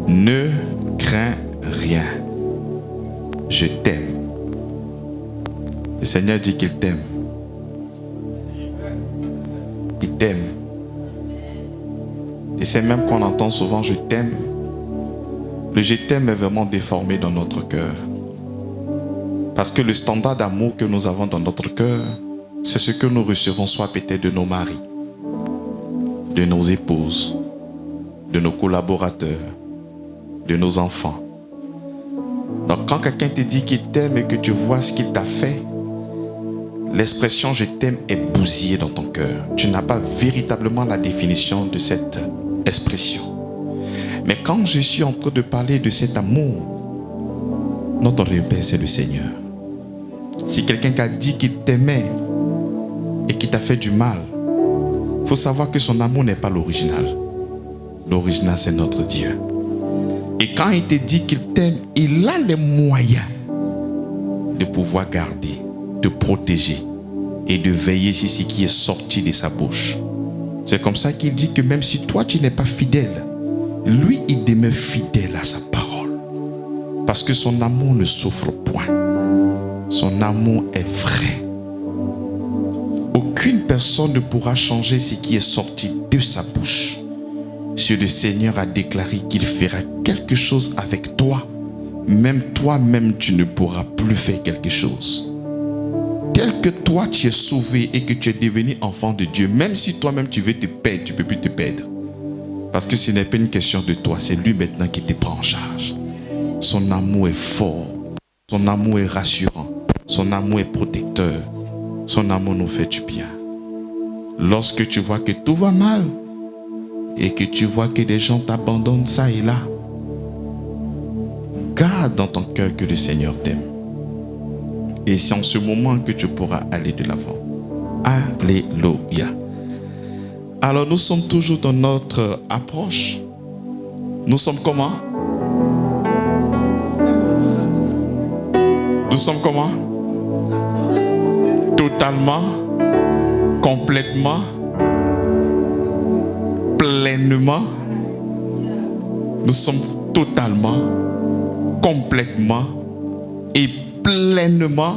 Ne crains rien. Je t'aime. Le Seigneur dit qu'il t'aime. Il t'aime. Et c'est même qu'on entend souvent je t'aime. Le je t'aime est vraiment déformé dans notre cœur. Parce que le standard d'amour que nous avons dans notre cœur, c'est ce que nous recevons soit peut-être de nos maris, de nos épouses, de nos collaborateurs, de nos enfants. Donc Donc quand quelqu'un te dit qu'il t'aime et que tu vois ce qu'il t'a fait, l'expression je t'aime est bousillée dans ton cœur. Tu n'as pas véritablement la définition de cette expression. Mais quand je suis en train de parler de cet amour, notre repère c'est le Seigneur. Si quelqu'un t'a dit qu'il t'aimait et qu'il t'a fait du mal, il faut savoir que son amour n'est pas l'original. L'original c'est notre Dieu. Et quand il te dit qu'il t'aime, il a les moyens de pouvoir garder, de protéger et de veiller sur ce qui est sorti de sa bouche. C'est comme ça qu'il dit que même si toi tu n'es pas fidèle, lui il demeure fidèle à sa parole. Parce que son amour ne souffre point. Son amour est vrai. Aucune personne ne pourra changer ce qui est sorti de sa bouche. Si le Seigneur a déclaré qu'il fera quelque chose avec toi, même toi-même tu ne pourras plus faire quelque chose. Tel que toi tu es sauvé et que tu es devenu enfant de Dieu, même si toi-même tu veux te perdre, tu ne peux plus te perdre. Parce que ce n'est pas une question de toi, c'est lui maintenant qui te prend en charge. Son amour est fort, son amour est rassurant, son amour est protecteur, son amour nous fait du bien. Lorsque tu vois que tout va mal et que tu vois que des gens t'abandonnent ça et là, garde dans ton cœur que le Seigneur t'aime. Et c'est en ce moment que tu pourras aller de l'avant. Alléluia. Alors nous sommes toujours dans notre approche. Nous sommes comment? Nous sommes comment? Totalement, complètement, pleinement. Nous sommes totalement, complètement et pleinement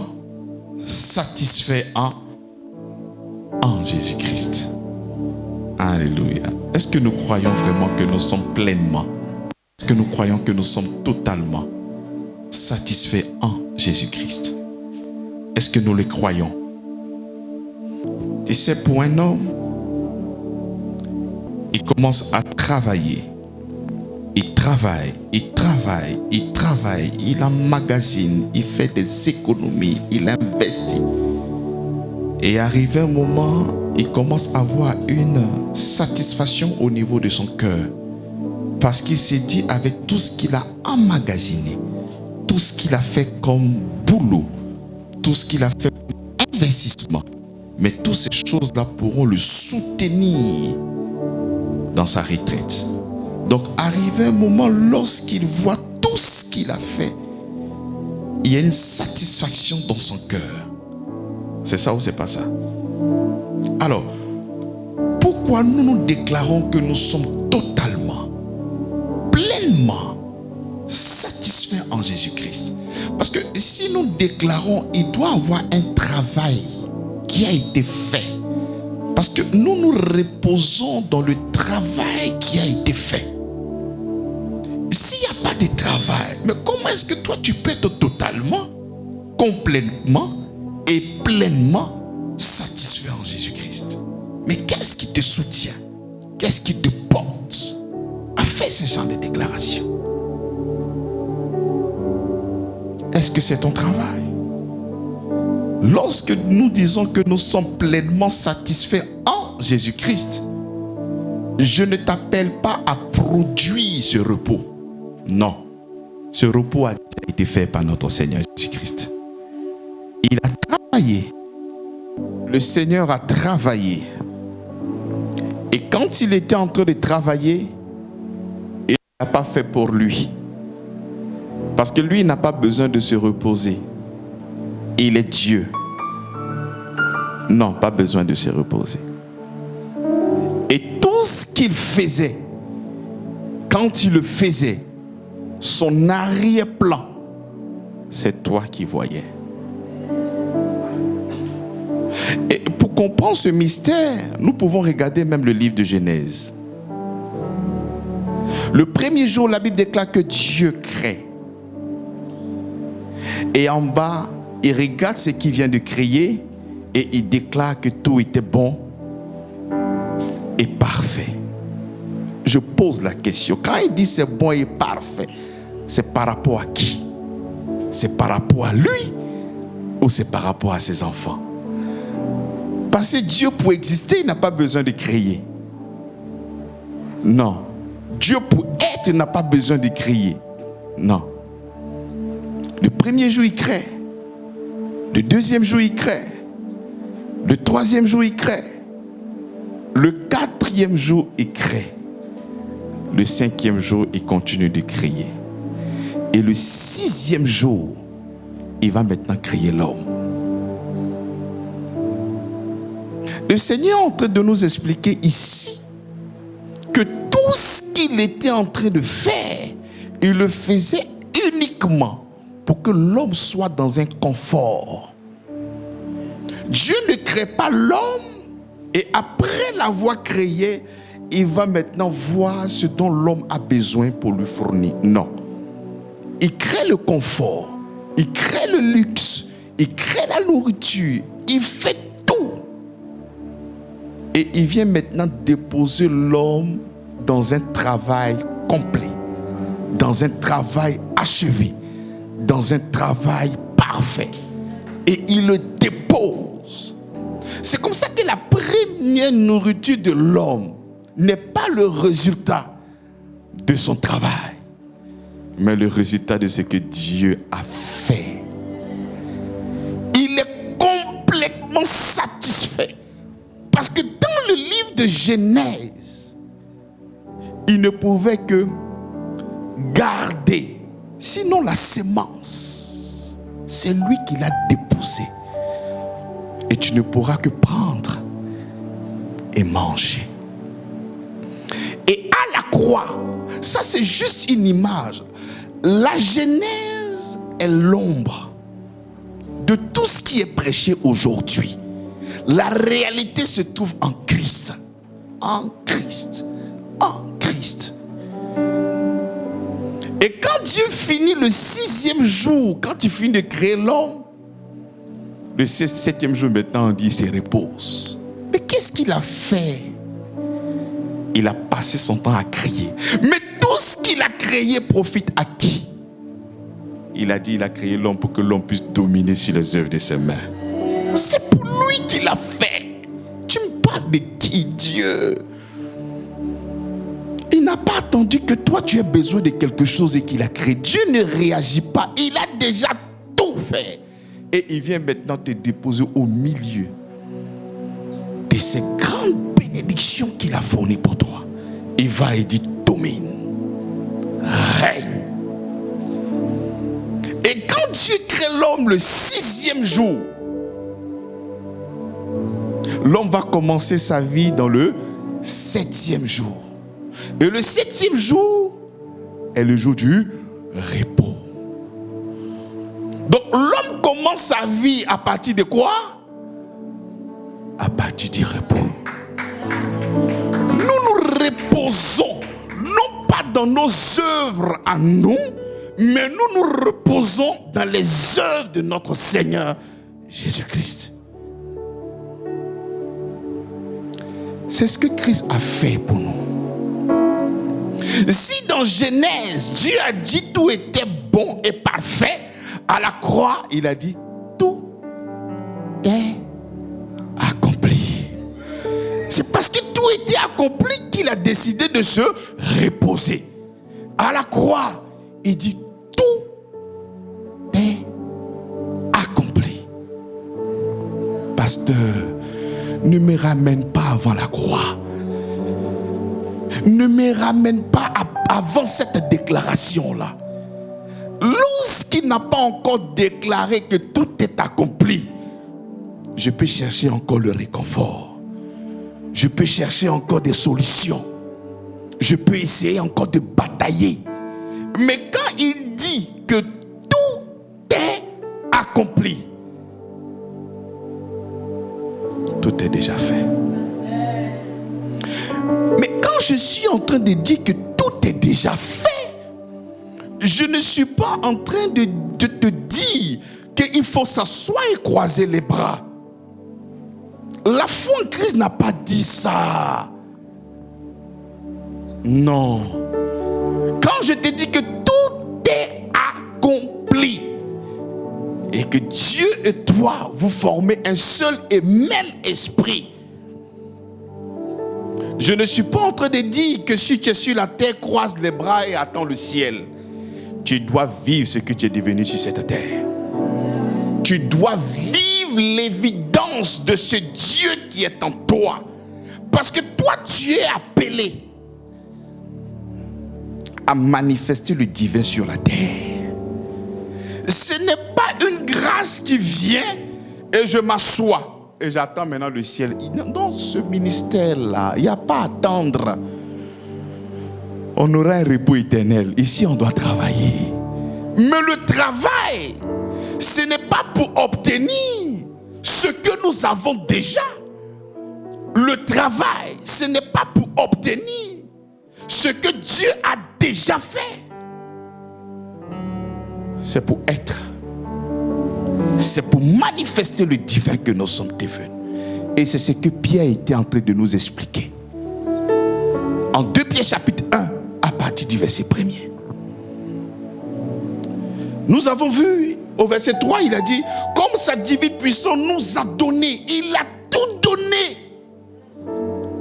satisfaits en Jésus-Christ. Alléluia. Est-ce que nous croyons vraiment que nous sommes pleinement? Est-ce que nous croyons que nous sommes totalement satisfaits en Jésus-Christ? Est-ce que nous le croyons? Tu sais, pour un homme, il commence à travailler. Il travaille, il travaille, il travaille, il emmagasine, il fait des économies, il investit. Et arrivé un moment, il commence à avoir une satisfaction au niveau de son cœur. Parce qu'il s'est dit, avec tout ce qu'il a emmagasiné, tout ce qu'il a fait comme boulot, tout ce qu'il a fait comme investissement, mais toutes ces choses-là pourront le soutenir dans sa retraite. Donc, arrivé un moment, lorsqu'il voit tout ce qu'il a fait, il y a une satisfaction dans son cœur. C'est ça ou c'est pas ça? Alors, pourquoi nous déclarons que nous sommes totalement, pleinement satisfaits en Jésus-Christ? Parce que si nous déclarons, il doit y avoir un travail qui a été fait. Parce que nous nous reposons dans le travail qui a été fait. S'il n'y a pas de travail, mais comment est-ce que toi tu peux être totalement, complètement et pleinement satisfait en Jésus-Christ? Mais qu'est-ce qui te soutient? Qu'est-ce qui te porte à faire ce genre de déclaration? Est-ce que c'est ton travail? Lorsque nous disons que nous sommes pleinement satisfaits en Jésus-Christ, je ne t'appelle pas à produire ce repos. Non. Ce repos a déjà été fait par notre Seigneur Jésus-Christ. Il a travaillé. Le Seigneur a travaillé. Et quand il était en train de travailler, il n'a pas fait pour lui. Parce que lui, il n'a pas besoin de se reposer. Il est Dieu. Non, pas besoin de se reposer. Et tout ce qu'il faisait, quand il le faisait, son arrière-plan, c'est toi qui voyais. Et pour comprendre ce mystère, nous pouvons regarder même le livre de Genèse. Le premier jour, la Bible déclare que Dieu crée. Et en bas, il regarde ce qu'il vient de créer et il déclare que tout était bon et parfait. Je pose la question. Quand il dit c'est bon et parfait, c'est par rapport à qui? C'est par rapport à lui ou c'est par rapport à ses enfants? Parce que Dieu, pour exister, il n'a pas besoin de créer. Non. Dieu, pour être, n'a pas besoin de créer. Non. Le premier jour, il crée. Le deuxième jour, il crée. Le troisième jour, il crée. Le quatrième jour, il crée. Le cinquième jour, il continue de créer. Et le sixième jour, il va maintenant créer l'homme. Le Seigneur est en train de nous expliquer ici que tout ce qu'il était en train de faire, il le faisait uniquement pour que l'homme soit dans un confort. Dieu ne crée pas l'homme et après l'avoir créé, il va maintenant voir ce dont l'homme a besoin pour lui fournir. Non. Il crée le confort, il crée le luxe, il crée la nourriture, il fait tout. Et il vient maintenant déposer l'homme dans un travail complet, dans un travail achevé, dans un travail parfait. Et il le dépose. C'est comme ça que la première nourriture de l'homme n'est pas le résultat de son travail, mais le résultat de ce que Dieu a fait. Il est complètement satisfait. Parce que dans le livre de Genèse, il ne pouvait que garder, sinon la sémence, c'est lui qui l'a déposée. Et tu ne pourras que prendre et manger. Et à la croix, ça c'est juste une image. La Genèse est l'ombre de tout ce qui est prêché aujourd'hui. La réalité se trouve en Christ. En Christ. En Christ. Et quand Dieu finit le sixième jour, quand il finit de créer l'homme, le septième jour maintenant on dit il se repose. Mais qu'est-ce qu'il a fait? Il a passé son temps à créer. Mais tout ce qu'il a créé profite à qui? Il a dit il a créé l'homme pour que l'homme puisse dominer sur les œuvres de ses mains. C'est pour lui qu'il a fait. Tu me parles de qui? Dieu. Il n'a pas attendu que toi tu aies besoin de quelque chose et qu'il a créé. Dieu ne réagit pas. Il a déjà tout fait. Et il vient maintenant te déposer au milieu de ces grandes bénédictions qu'il a fournies pour toi. Il va et dit domine, règne. Et quand Dieu crée l'homme le sixième jour, l'homme va commencer sa vie dans le septième jour. Et le septième jour est le jour du repos. Donc l'homme commence sa vie à partir de quoi? À partir du repos. Nous nous reposons, non pas dans nos œuvres à nous, mais nous nous reposons dans les œuvres de notre Seigneur Jésus-Christ. C'est ce que Christ a fait pour nous. Si dans Genèse, Dieu a dit tout était bon et parfait, à la croix, il a dit tout est accompli. C'est parce que tout était accompli qu'il a décidé de se reposer. À la croix, il dit tout est accompli. Pasteur, ne me ramène pas avant la croix. Ne me ramène pas avant cette déclaration-là. Lorsqu'il n'a pas encore déclaré que tout est accompli, je peux chercher encore le réconfort. Je peux chercher encore des solutions. Je peux essayer encore de batailler. Mais quand il dit que tout est accompli, tout est déjà fait. Mais quand je suis en train de dire que tout est déjà fait, je ne suis pas en train de te dire qu'il faut s'asseoir et croiser les bras. La foi en Christ n'a pas dit ça. Non. Quand je te dis que tout est accompli, et que Dieu et toi, vous formez un seul et même esprit. Je ne suis pas en train de dire que si tu es sur la terre, croise les bras et attends le ciel. Tu dois vivre ce que tu es devenu sur cette terre. Tu dois vivre l'évidence de ce Dieu qui est en toi. Parce que toi, tu es appelé à manifester le divin sur la terre. Ce n'est pas une grâce qui vient et je m'assois. Et j'attends maintenant le ciel. Dans ce ministère-là, il n'y a pas à attendre. On aura un repos éternel. Ici, on doit travailler. Mais le travail, ce n'est pas pour obtenir ce que nous avons déjà. Le travail, ce n'est pas pour obtenir ce que Dieu a déjà fait. C'est pour être. C'est pour manifester le divin que nous sommes devenus. Et c'est ce que Pierre était en train de nous expliquer. En 2 Pierre chapitre 1, à partir du verset 1er. Nous avons vu, au verset 3, il a dit, comme sa divine puissance nous a donné, il a tout donné.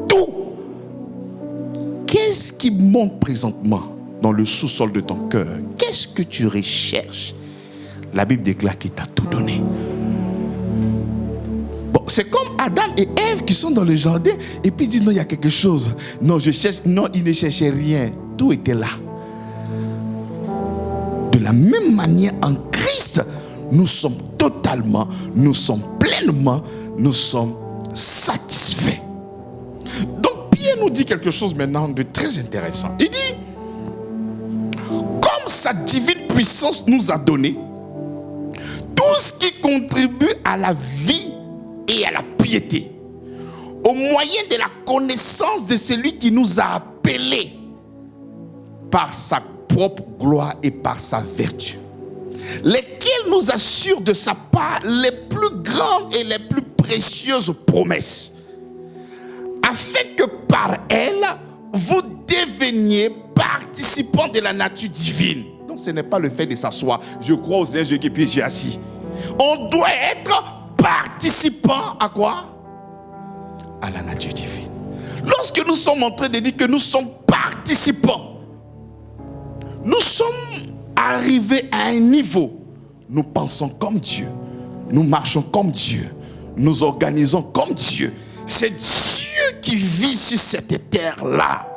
Tout. Qu'est-ce qui monte présentement dans le sous-sol de ton cœur? Qu'est-ce que tu recherches? La Bible déclare qu'il t'a tout donné. Bon, c'est comme Adam et Ève qui sont dans le jardin et puis ils disent non, il y a quelque chose. Non, je cherche. Non, ils ne cherchaient rien. Tout était là. De la même manière, en Christ, nous sommes totalement, nous sommes pleinement, nous sommes satisfaits. Donc Pierre nous dit quelque chose maintenant de très intéressant. Il dit, comme sa divine puissance nous a donné tout ce qui contribue à la vie et à la piété, au moyen de la connaissance de celui qui nous a appelés par sa propre gloire et par sa vertu, lesquels nous assurent de sa part les plus grandes et les plus précieuses promesses, afin que par elles, vous deveniez participants de la nature divine. Donc ce n'est pas le fait de s'asseoir, je crois aux anges et puis je suis assis. On doit être participant à quoi? À la nature divine. Lorsque nous sommes en train de dire que nous sommes participants, nous sommes arrivés à un niveau. Nous pensons comme Dieu. Nous marchons comme Dieu. Nous organisons comme Dieu. C'est Dieu qui vit sur cette terre-là.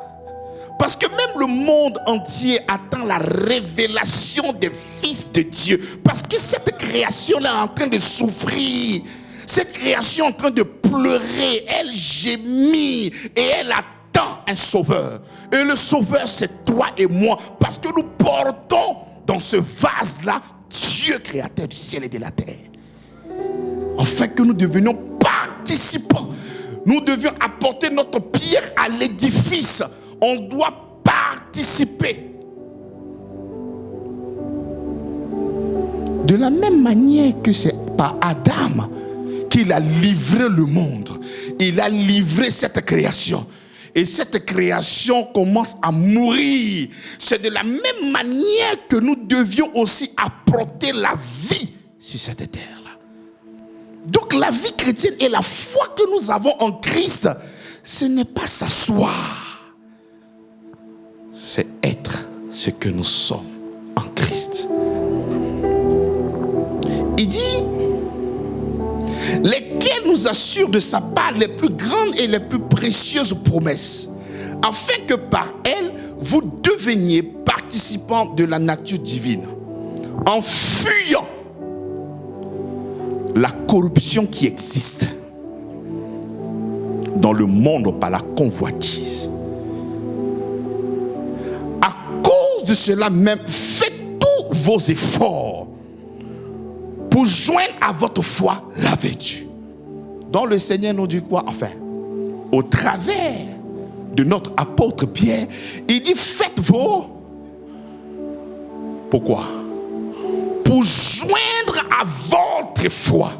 Parce que même le monde entier attend la révélation des fils de Dieu. Parce que cette création-là est en train de souffrir. Cette création est en train de pleurer. Elle gémit et elle attend un sauveur. Et le sauveur, c'est toi et moi. Parce que nous portons dans ce vase-là Dieu créateur du ciel et de la terre. Afin que nous devenions participants. Nous devions apporter notre pierre à l'édifice. On doit participer. De la même manière que c'est par Adam qu'il a livré le monde. Il a livré cette création. Et cette création commence à mourir. C'est de la même manière que nous devions aussi apporter la vie sur cette terre-là. Donc la vie chrétienne et la foi que nous avons en Christ, ce n'est pas s'asseoir. C'est être ce que nous sommes en Christ. Il dit, lesquels nous assurent de sa part les plus grandes et les plus précieuses promesses, afin que par elles, vous deveniez participants de la nature divine, en fuyant la corruption qui existe dans le monde par la convoitise. À cause de cela même, faites tous vos efforts pour joindre à votre foi la vertu. Donc le Seigneur nous dit quoi? Enfin, au travers de notre apôtre Pierre, il dit faites vos... Pourquoi? Pour joindre à votre foi.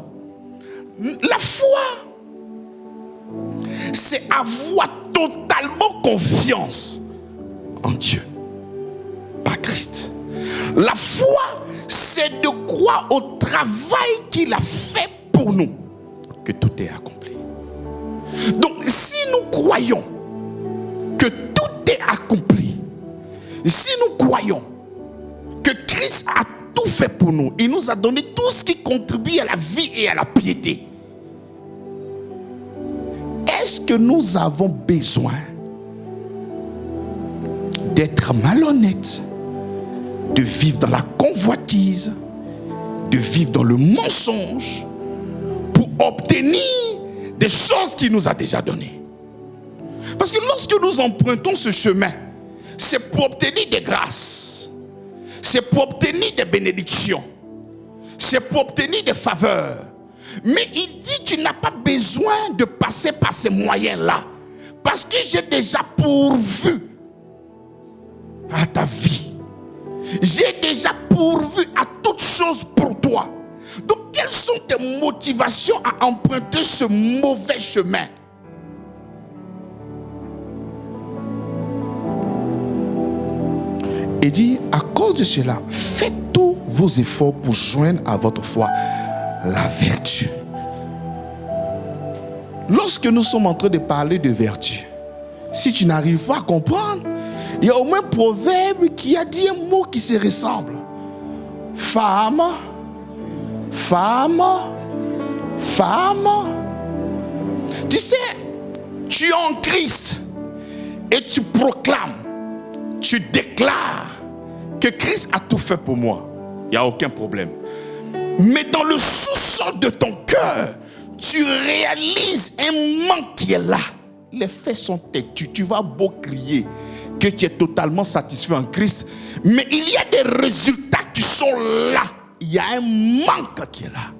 La foi, c'est avoir totalement confiance en Dieu, par Christ. La foi, c'est de croire au travail qu'il a fait pour nous que tout est accompli. Donc, si nous croyons que tout est accompli, si nous croyons que Christ a tout fait pour nous, il nous a donné tout ce qui contribue à la vie et à la piété, est-ce que nous avons besoin d'être malhonnêtes, de vivre dans la convoitise, de vivre dans le mensonge pour obtenir des choses qu'il nous a déjà données? Parce que lorsque nous empruntons ce chemin, c'est pour obtenir des grâces, c'est pour obtenir des bénédictions, c'est pour obtenir des faveurs. Mais il dit, tu n'as pas besoin de passer par ces moyens-là, parce que j'ai déjà pourvu à ta vie. J'ai déjà pourvu à toute chose pour toi. Donc, quelles sont tes motivations à emprunter ce mauvais chemin? Et dit, à cause de cela, faites tous vos efforts pour joindre à votre foi la vertu. Lorsque nous sommes en train de parler de vertu, si tu n'arrives pas à comprendre, il y a au moins un proverbe qui a dit un mot qui se ressemble. Femme, femme, femme. Tu sais, tu es en Christ et tu proclames, tu déclares que Christ a tout fait pour moi. Il n'y a aucun problème. Mais dans le sous-sol de ton cœur, tu réalises un manque qui est là. Les faits sont têtus. Tu vas beau crier que tu es totalement satisfait en Christ, mais il y a des résultats qui sont là. Il y a un manque qui est là.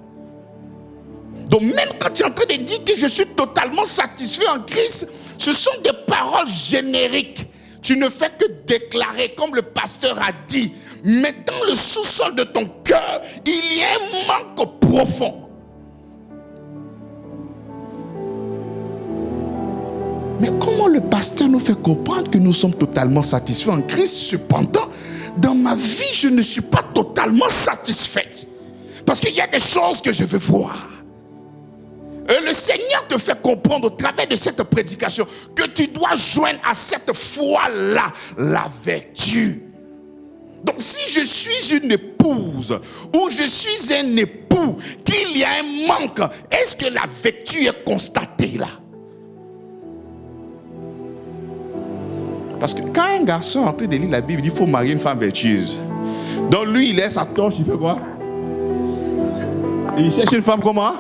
Donc même quand tu es en train de dire que je suis totalement satisfait en Christ, ce sont des paroles génériques. Tu ne fais que déclarer, comme le pasteur a dit. Mais dans le sous-sol de ton cœur, il y a un manque profond. Mais comment le pasteur nous fait comprendre que nous sommes totalement satisfaits en Christ? Cependant, dans ma vie, je ne suis pas totalement satisfaite. Parce qu'il y a des choses que je veux voir. Et le Seigneur te fait comprendre au travers de cette prédication que tu dois joindre à cette foi-là la vertu. Donc si je suis une épouse ou je suis un époux, qu'il y a un manque, est-ce que la vertu est constatée là? Parce que quand un garçon est en train de lire la Bible, il faut marier une femme vertueuse. Donc lui, il laisse sa torche, il fait quoi? Il cherche une femme comment?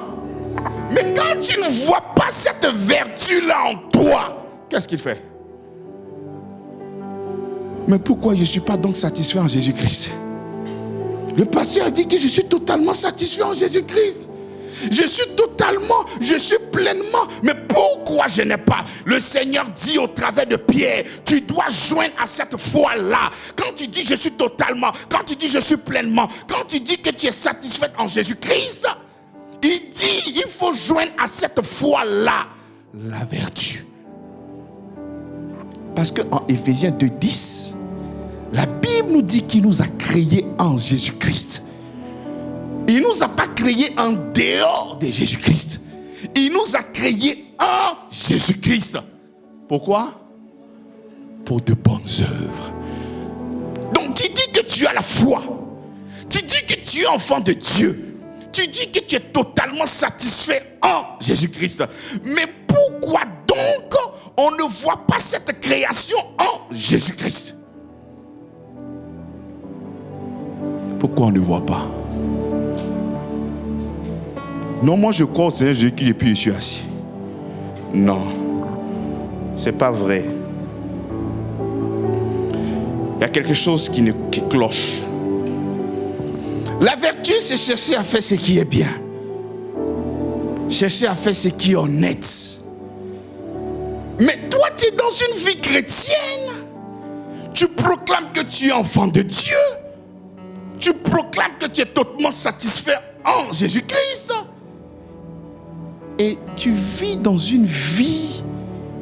Mais quand tu ne vois pas cette vertu-là en toi, qu'est-ce qu'il fait? Mais pourquoi je ne suis pas donc satisfait en Jésus-Christ? Le pasteur a dit que je suis totalement satisfait en Jésus-Christ. Je suis pleinement. Mais pourquoi je n'ai pas? Le Seigneur dit au travers de Pierre, tu dois joindre à cette foi-là. Quand tu dis je suis totalement, quand tu dis je suis pleinement, quand tu dis que tu es satisfait en Jésus-Christ, il dit il faut joindre à cette foi-là la vertu. Parce qu'en Éphésiens 2:10, la Bible nous dit qu'il nous a créés en Jésus-Christ. Il ne nous a pas créés en dehors de Jésus-Christ. Il nous a créés en Jésus-Christ. Pourquoi? Pour de bonnes œuvres. Donc tu dis que tu as la foi. Tu dis que tu es enfant de Dieu. Tu dis que tu es totalement satisfait en Jésus-Christ. Mais pourquoi donc on ne voit pas cette création en Jésus-Christ? Pourquoi on ne voit pas? Non, moi je crois au Seigneur Jésus-Christ et puis je suis assis. Non, c'est pas vrai. Il y a quelque chose qui cloche. La vertu, c'est chercher à faire ce qui est bien. Chercher à faire ce qui est honnête. Mais toi, tu es dans une vie chrétienne. Tu proclames que tu es enfant de Dieu. Tu proclames que tu es totalement satisfait en Jésus-Christ. Et tu vis dans une vie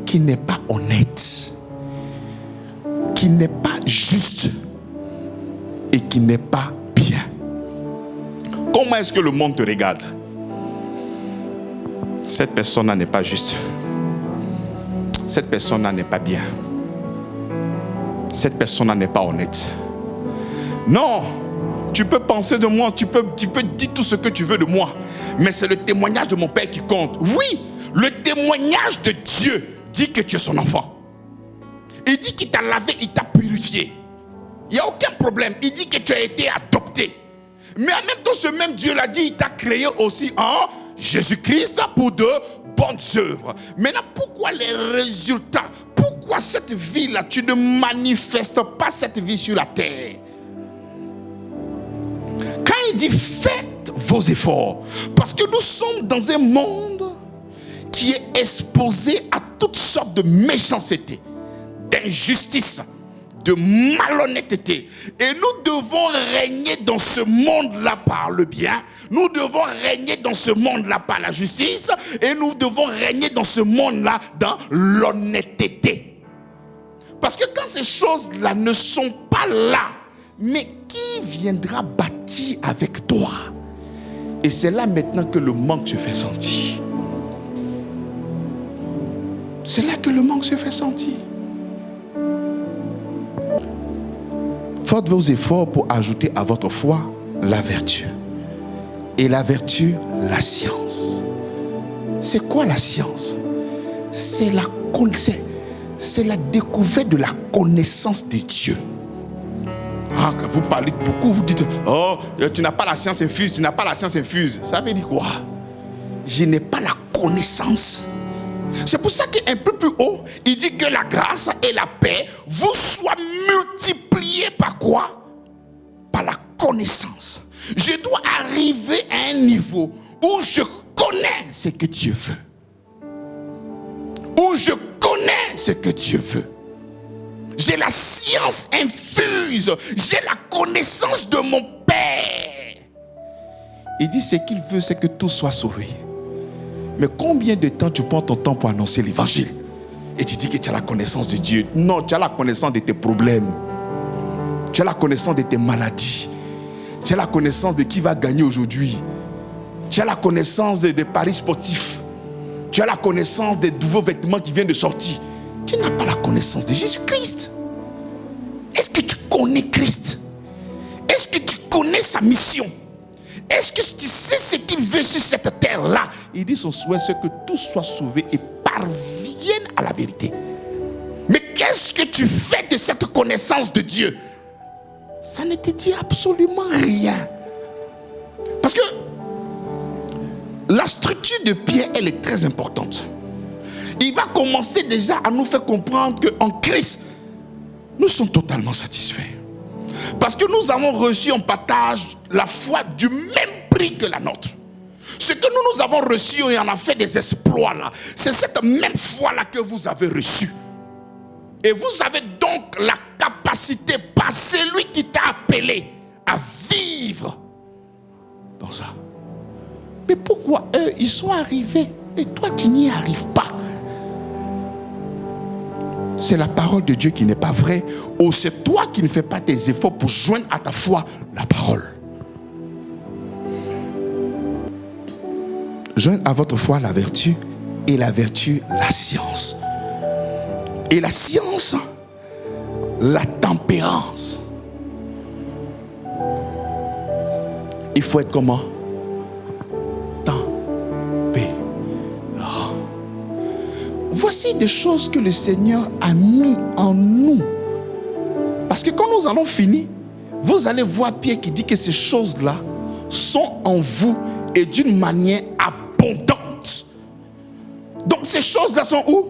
qui n'est pas honnête, qui n'est pas juste et qui n'est pas bien. comment est-ce que le monde te regarde? Cette personne-là n'est pas juste. Cette personne-là n'est pas bien. Cette personne-là n'est pas honnête. Non, tu peux penser de moi, tu peux dire tout ce que tu veux de moi, mais c'est le témoignage de mon Père qui compte. Oui, le témoignage de Dieu dit que tu es son enfant. Il dit qu'il t'a lavé, il t'a purifié. Il n'y a aucun problème. Il dit que tu as été adopté. Mais en même temps, ce même Dieu l'a dit, il t'a créé aussi en Jésus-Christ pour de bonnes œuvres. Maintenant, pourquoi les résultats? Pourquoi cette vie-là, tu ne manifestes pas cette vie sur la terre? Quand il dit faites vos efforts, parce que nous sommes dans un monde qui est exposé à toutes sortes de méchanceté, d'injustice, de malhonnêteté. Et nous devons régner dans ce monde-là par le bien. Nous devons régner dans ce monde-là par la justice. Et nous devons régner dans ce monde-là dans l'honnêteté. Parce que quand ces choses-là ne sont pas là, mais qui viendra bâtir avec toi? Et c'est là maintenant que le manque se fait sentir. C'est là que le manque se fait sentir. Faites vos efforts pour ajouter à votre foi la vertu. Et la vertu, la science. C'est quoi la science? C'est la découverte de la connaissance de Dieu. Ah, quand vous parlez beaucoup, vous dites, oh, tu n'as pas la science infuse, tu n'as pas la science infuse. Ça veut dire quoi? Je n'ai pas la connaissance. C'est pour ça qu'un peu plus haut, il dit que la grâce et la paix vous soient multipliées par quoi? Par la connaissance. Je dois arriver à un niveau où je connais ce que Dieu veut. Où je connais ce que Dieu veut. J'ai la science infuse. J'ai la connaissance de mon Père. Il dit ce qu'il veut, c'est que tout soit sauvé. Mais combien de temps tu prends ton temps pour annoncer l'évangile? Et tu dis que tu as la connaissance de Dieu. Non, tu as la connaissance de tes problèmes. Tu as la connaissance de tes maladies. Tu as la connaissance de qui va gagner aujourd'hui. Tu as la connaissance des paris sportifs. Tu as la connaissance des nouveaux vêtements qui viennent de sortir. Tu n'as pas la connaissance de Jésus-Christ. Est-ce que tu connais Christ? Est-ce que tu connais sa mission? Est-ce que tu sais ce qu'il veut sur cette terre-là? Il dit son souhait, c'est que tout soit sauvé et parvienne à la vérité. Mais qu'est-ce que tu fais de cette connaissance de Dieu? Ça ne te dit absolument rien. Parce que la structure de Pierre, elle est très importante. Il va commencer déjà à nous faire comprendre qu'en Christ, nous sommes totalement satisfaits. Parce que nous avons reçu en partage la foi du même prix que la nôtre. Ce que nous avons reçu et on a fait des exploits là, c'est cette même foi là que vous avez reçue. Et vous avez donc la capacité par celui qui t'a appelé à vivre dans ça. Mais pourquoi eux, ils sont arrivés et toi tu n'y arrives pas? C'est la parole de Dieu qui n'est pas vraie, ou c'est toi qui ne fais pas tes efforts pour joindre à ta foi la parole. Joindre à votre foi la vertu, et la vertu la science. Et la science, la tempérance. Il faut être comment? Voici des choses que le Seigneur a mis en nous. Parce que quand nous allons finir, vous allez voir Pierre qui dit que ces choses-là sont en vous et d'une manière abondante. Donc ces choses-là sont où?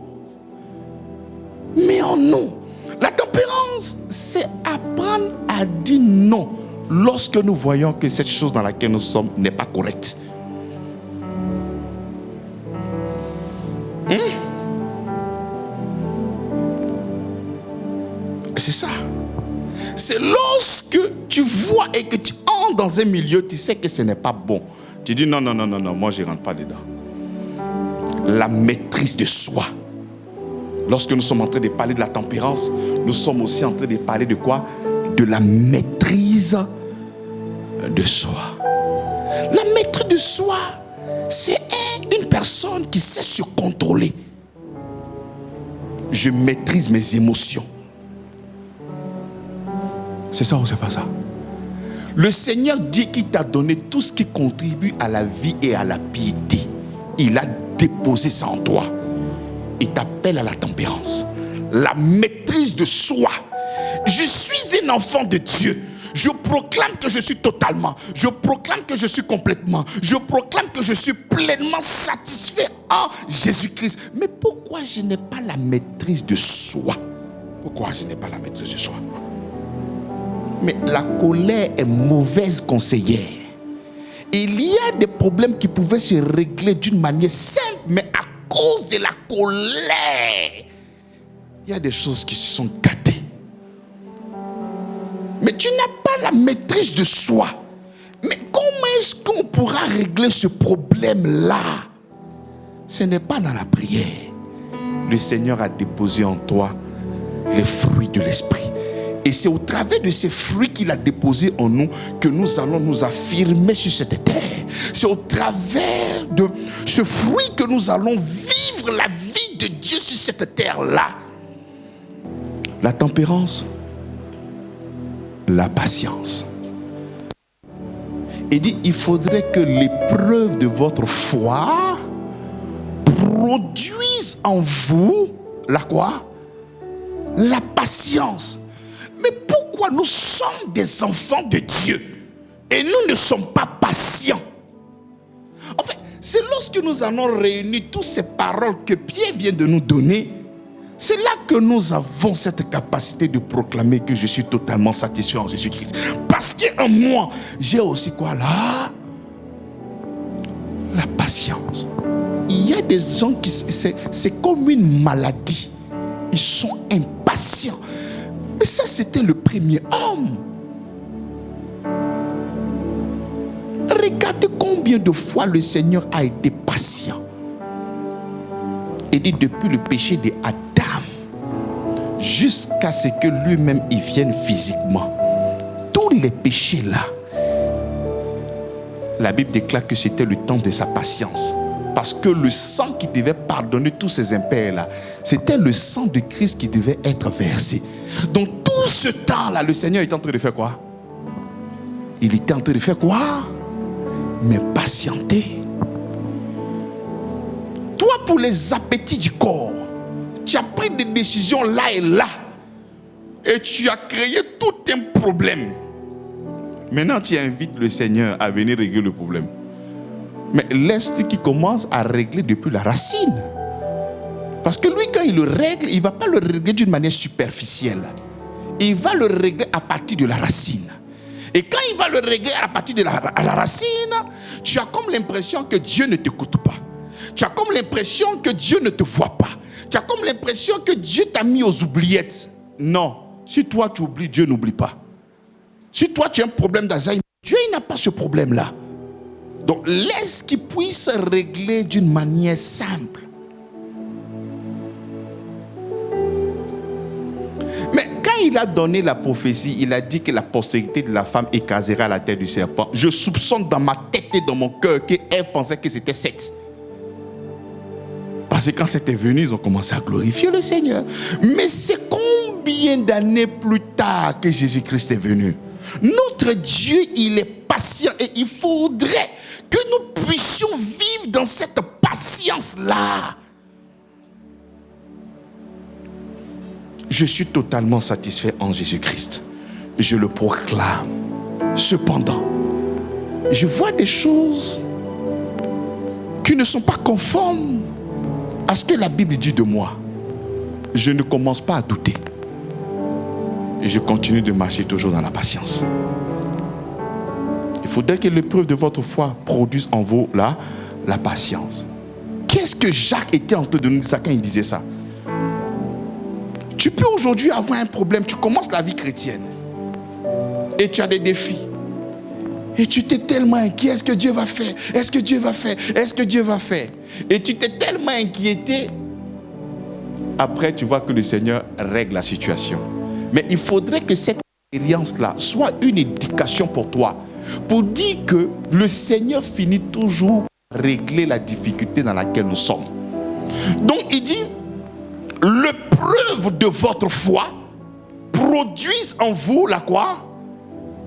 Mais en nous. La tempérance, c'est apprendre à dire non lorsque nous voyons que cette chose dans laquelle nous sommes n'est pas correcte. C'est ça. C'est lorsque tu vois et que tu entres dans un milieu, tu sais que ce n'est pas bon. Tu dis non, moi je ne rentre pas dedans. La maîtrise de soi. Lorsque nous sommes en train de parler de la tempérance, nous sommes aussi en train de parler de quoi? De la maîtrise de soi. C'est une personne qui sait se contrôler. Je maîtrise mes émotions. C'est ça ou c'est pas ça? Le Seigneur dit qu'il t'a donné tout ce qui contribue à la vie et à la piété. Il a déposé ça en toi. Il t'appelle à la tempérance, la maîtrise de soi. Je suis un enfant de Dieu. Je proclame que je suis totalement. Je proclame que je suis complètement. Je proclame que je suis pleinement satisfait en Jésus-Christ. Mais pourquoi je n'ai pas la maîtrise de soi? Pourquoi je n'ai pas la maîtrise de soi? Mais la colère est mauvaise conseillère. Il y a des problèmes qui pouvaient se régler d'une manière simple, mais à cause de la colère, il y a des choses qui se sont gâtées. Mais tu n'as pas la maîtrise de soi. Mais comment est-ce qu'on pourra régler ce problème-là? Ce n'est pas dans la prière. Le Seigneur a déposé en toi les fruits de l'esprit. Et c'est au travers de ces fruits qu'il a déposés en nous que nous allons nous affirmer sur cette terre. C'est au travers de ce fruit que nous allons vivre la vie de Dieu sur cette terre-là. La tempérance, la patience. Il dit, il faudrait que l'épreuve de votre foi produise en vous la quoi? La patience. Mais pourquoi nous sommes des enfants de Dieu et nous ne sommes pas patients? En fait, c'est lorsque nous allons réunir toutes ces paroles que Pierre vient de nous donner, c'est là que nous avons cette capacité de proclamer que je suis totalement satisfait en Jésus-Christ. Parce qu'en moi, j'ai aussi quoi là? La patience. Il y a des gens qui, c'est comme une maladie. Ils sont impatients. Mais ça, c'était le premier homme. Regardez combien de fois le Seigneur a été patient. Il dit depuis le péché d'Adam jusqu'à ce que lui-même y vienne physiquement. Tous les péchés-là, la Bible déclare que c'était le temps de sa patience. Parce que le sang qui devait pardonner tous ces impairs-là, c'était le sang de Christ qui devait être versé. Donc tout ce temps-là, le Seigneur était en train de faire quoi? Il était en train de faire quoi? Mais patienter. Toi, pour les appétits du corps, tu as pris des décisions là et là. Et tu as créé tout un problème. Maintenant, tu invites le Seigneur à venir régler le problème. Mais laisse-le qui commence à régler depuis la racine. Parce que lui, quand il le règle, il ne va pas le régler d'une manière superficielle. Il va le régler à partir de la racine. Et quand il va le régler à partir de la racine, tu as comme l'impression que Dieu ne t'écoute pas. Tu as comme l'impression que Dieu ne te voit pas. Tu as comme l'impression que Dieu t'a mis aux oubliettes. Non. Si toi tu oublies, Dieu n'oublie pas. Si toi tu as un problème d'Alzheimer, Dieu il n'a pas ce problème-là. Donc laisse qu'il puisse régler d'une manière simple. Mais quand il a donné la prophétie, il a dit que la postérité de la femme écrasera la tête du serpent. Je soupçonne dans ma tête et dans mon cœur qu'elle pensait que c'était Seth. Parce que quand c'était venu, ils ont commencé à glorifier le Seigneur. Mais c'est combien d'années plus tard que Jésus-Christ est venu? Notre Dieu, il est patient et il faudrait que nous puissions vivre dans cette patience-là. Je suis totalement satisfait en Jésus-Christ. Je le proclame. Cependant, je vois des choses qui ne sont pas conformes à ce que la Bible dit de moi. Je ne commence pas à douter. Et je continue de marcher toujours dans la patience. Il faudrait que l'épreuve de votre foi produise en vous la patience. Qu'est-ce que Jacques était en train de nous dire quand il disait ça? Tu peux aujourd'hui avoir un problème, tu commences la vie chrétienne et tu as des défis. Et tu t'es tellement inquiet, est-ce que Dieu va faire? Est-ce que Dieu va faire? Est-ce que Dieu va faire? Et tu t'es tellement inquiété. Après, tu vois que le Seigneur règle la situation. Mais il faudrait que cette expérience-là soit une éducation pour toi. Pour dire que le Seigneur finit toujours régler la difficulté dans laquelle nous sommes. Donc il dit, l'épreuve de votre foi produise en vous la quoi?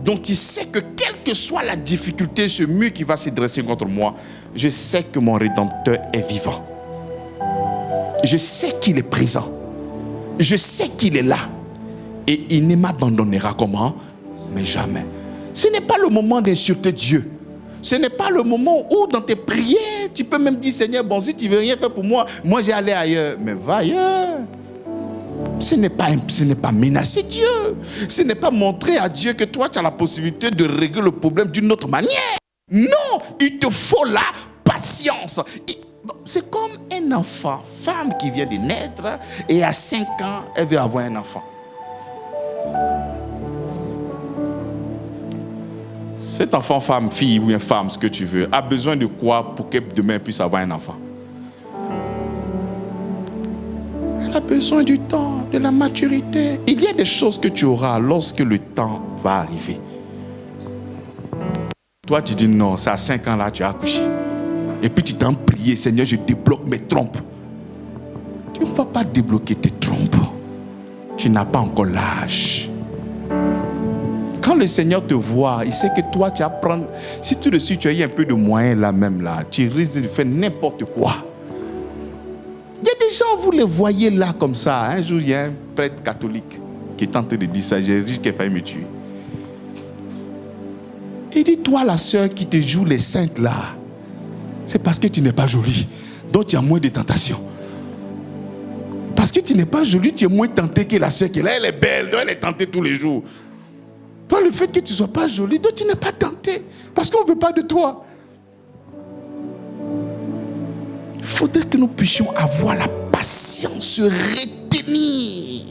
Donc il sait que quelle que soit la difficulté, ce mur qui va se dresser contre moi, je sais que mon Rédempteur est vivant. Je sais qu'il est présent. Je sais qu'il est là. Et il ne m'abandonnera comment? Mais jamais. Ce n'est pas le moment d'insulter Dieu. Ce n'est pas le moment où dans tes prières, tu peux même dire, Seigneur, bon, si tu ne veux rien faire pour moi, moi j'ai allé ailleurs. Mais va ailleurs. Ce n'est pas menacer Dieu. Ce n'est pas montrer à Dieu que toi, tu as la possibilité de régler le problème d'une autre manière. Non, il te faut la patience. C'est comme un enfant, femme qui vient de naître et à 5 ans, elle veut avoir un enfant. Cet enfant, femme, fille ou une femme, ce que tu veux, a besoin de quoi pour que demain puisse avoir un enfant? Elle a besoin du temps, de la maturité. Il y a des choses que tu auras lorsque le temps va arriver. Toi, tu dis non, c'est à 5 ans là, tu as accouché. Et puis tu t'en prié, Seigneur, je débloque mes trompes. Tu ne vas pas débloquer tes trompes. Tu n'as pas encore l'âge. Quand le Seigneur te voit, il sait que toi, tu vas prendre... Si tout de suite, tu as eu un peu de moyens là même, là, tu risques de faire n'importe quoi. Il y a des gens, vous les voyez là comme ça. Un jour, il y a un prêtre catholique qui est en train de dire ça. J'ai risqué qu'il faille me tuer. Il dit, toi, la sœur qui te joue les saintes là, c'est parce que tu n'es pas jolie. Donc, tu as moins de tentations. Parce que tu n'es pas jolie, tu es moins tenté que la sœur qui est là. Elle est belle, donc elle est tentée tous les jours. Toi, le fait que tu ne sois pas jolie, donc tu n'es pas tenté. Parce qu'on ne veut pas de toi. Il faudrait que nous puissions avoir la patience, se retenir.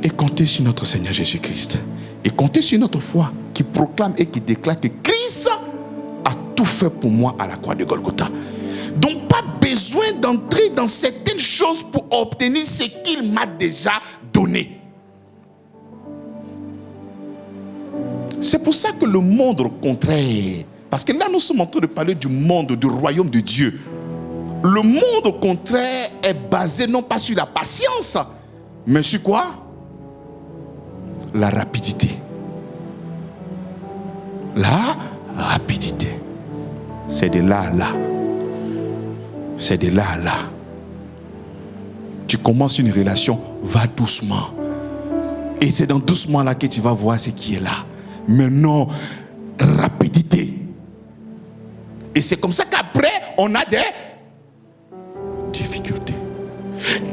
Et compter sur notre Seigneur Jésus-Christ. Et compter sur notre foi qui proclame et qui déclare que Christ a tout fait pour moi à la croix de Golgotha. Donc pas besoin d'entrer dans certaines choses pour obtenir ce qu'il m'a déjà donné. C'est pour ça que le monde contraire, parce que là nous sommes en train de parler du monde, du royaume de Dieu. Le monde contraire est basé non pas sur la patience, mais sur quoi? La rapidité. La rapidité. C'est de là à là. C'est de là à là. Tu commences une relation, va doucement. Et c'est dans doucement là que tu vas voir ce qui est là. Mais non, rapidité. Et c'est comme ça qu'après, on a des difficultés.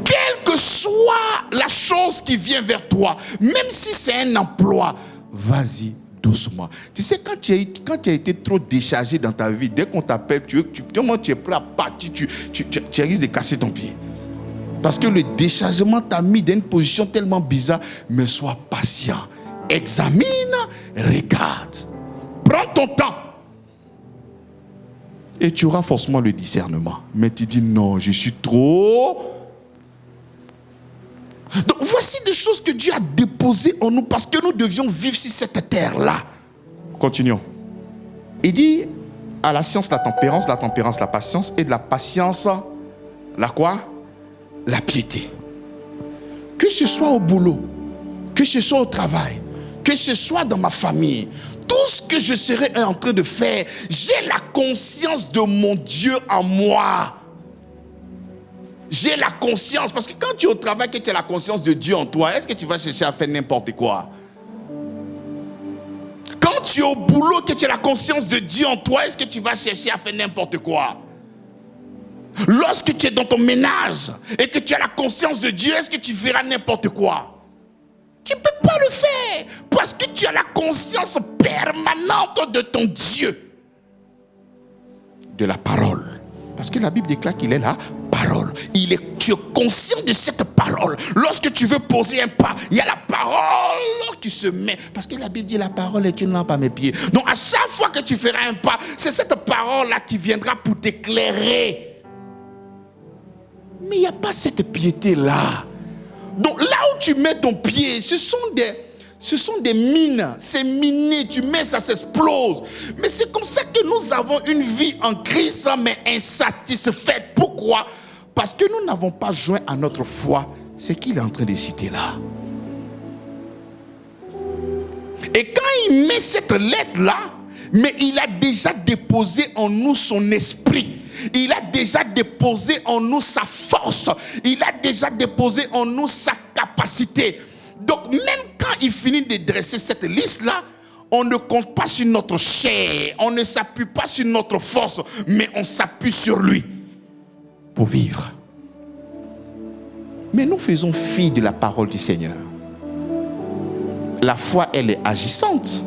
Quelle que soit la chose qui vient vers toi, même si c'est un emploi, vas-y doucement. Tu sais, quand tu as été trop déchargé dans ta vie, dès qu'on t'appelle, tu es prêt à partir, tu risques de casser ton pied. Parce que le déchargement t'a mis dans une position tellement bizarre. Mais sois patient. Examine, regarde. Prends ton temps. Et tu auras forcément le discernement. Mais tu dis non, je suis trop... Donc voici des choses que Dieu a déposées en nous parce que nous devions vivre sur cette terre-là. Continuons. Il dit à la science, la tempérance, la patience, et de la patience, la quoi? La piété. Que ce soit au boulot, que ce soit au travail, que ce soit dans ma famille, tout ce que je serai en train de faire, j'ai la conscience de mon Dieu en moi. J'ai la conscience, parce que quand tu es au travail, que tu as la conscience de Dieu en toi, est-ce que tu vas chercher à faire n'importe quoi? Quand tu es au boulot, que tu as la conscience de Dieu en toi, est-ce que tu vas chercher à faire n'importe quoi? Lorsque tu es dans ton ménage et que tu as la conscience de Dieu, est-ce que tu feras n'importe quoi? Tu ne peux pas le faire parce que tu as la conscience permanente de ton Dieu, de la parole. Parce que la Bible déclare qu'il est la parole. Tu es conscient de cette parole. Lorsque tu veux poser un pas, il y a la parole qui se met. Parce que la Bible dit la parole est une lampe à mes pieds. Donc à chaque fois que tu feras un pas, c'est cette parole-là qui viendra pour t'éclairer. Mais il n'y a pas cette piété-là. Donc là où tu mets ton pied, ce sont Ce sont des mines, c'est miné, tu mets, ça s'explose. Mais c'est comme ça que nous avons une vie en Christ, mais insatisfaite. Pourquoi? Parce que nous n'avons pas joint à notre foi ce qu'il est en train de citer là. Et quand il met cette lettre-là, mais il a déjà déposé en nous son esprit. Il a déjà déposé en nous sa force. Il a déjà déposé en nous sa capacité. Donc même quand il finit de dresser cette liste-là, on ne compte pas sur notre chair, on ne s'appuie pas sur notre force, mais on s'appuie sur lui pour vivre. Mais nous faisons fi de la parole du Seigneur. La foi, elle est agissante.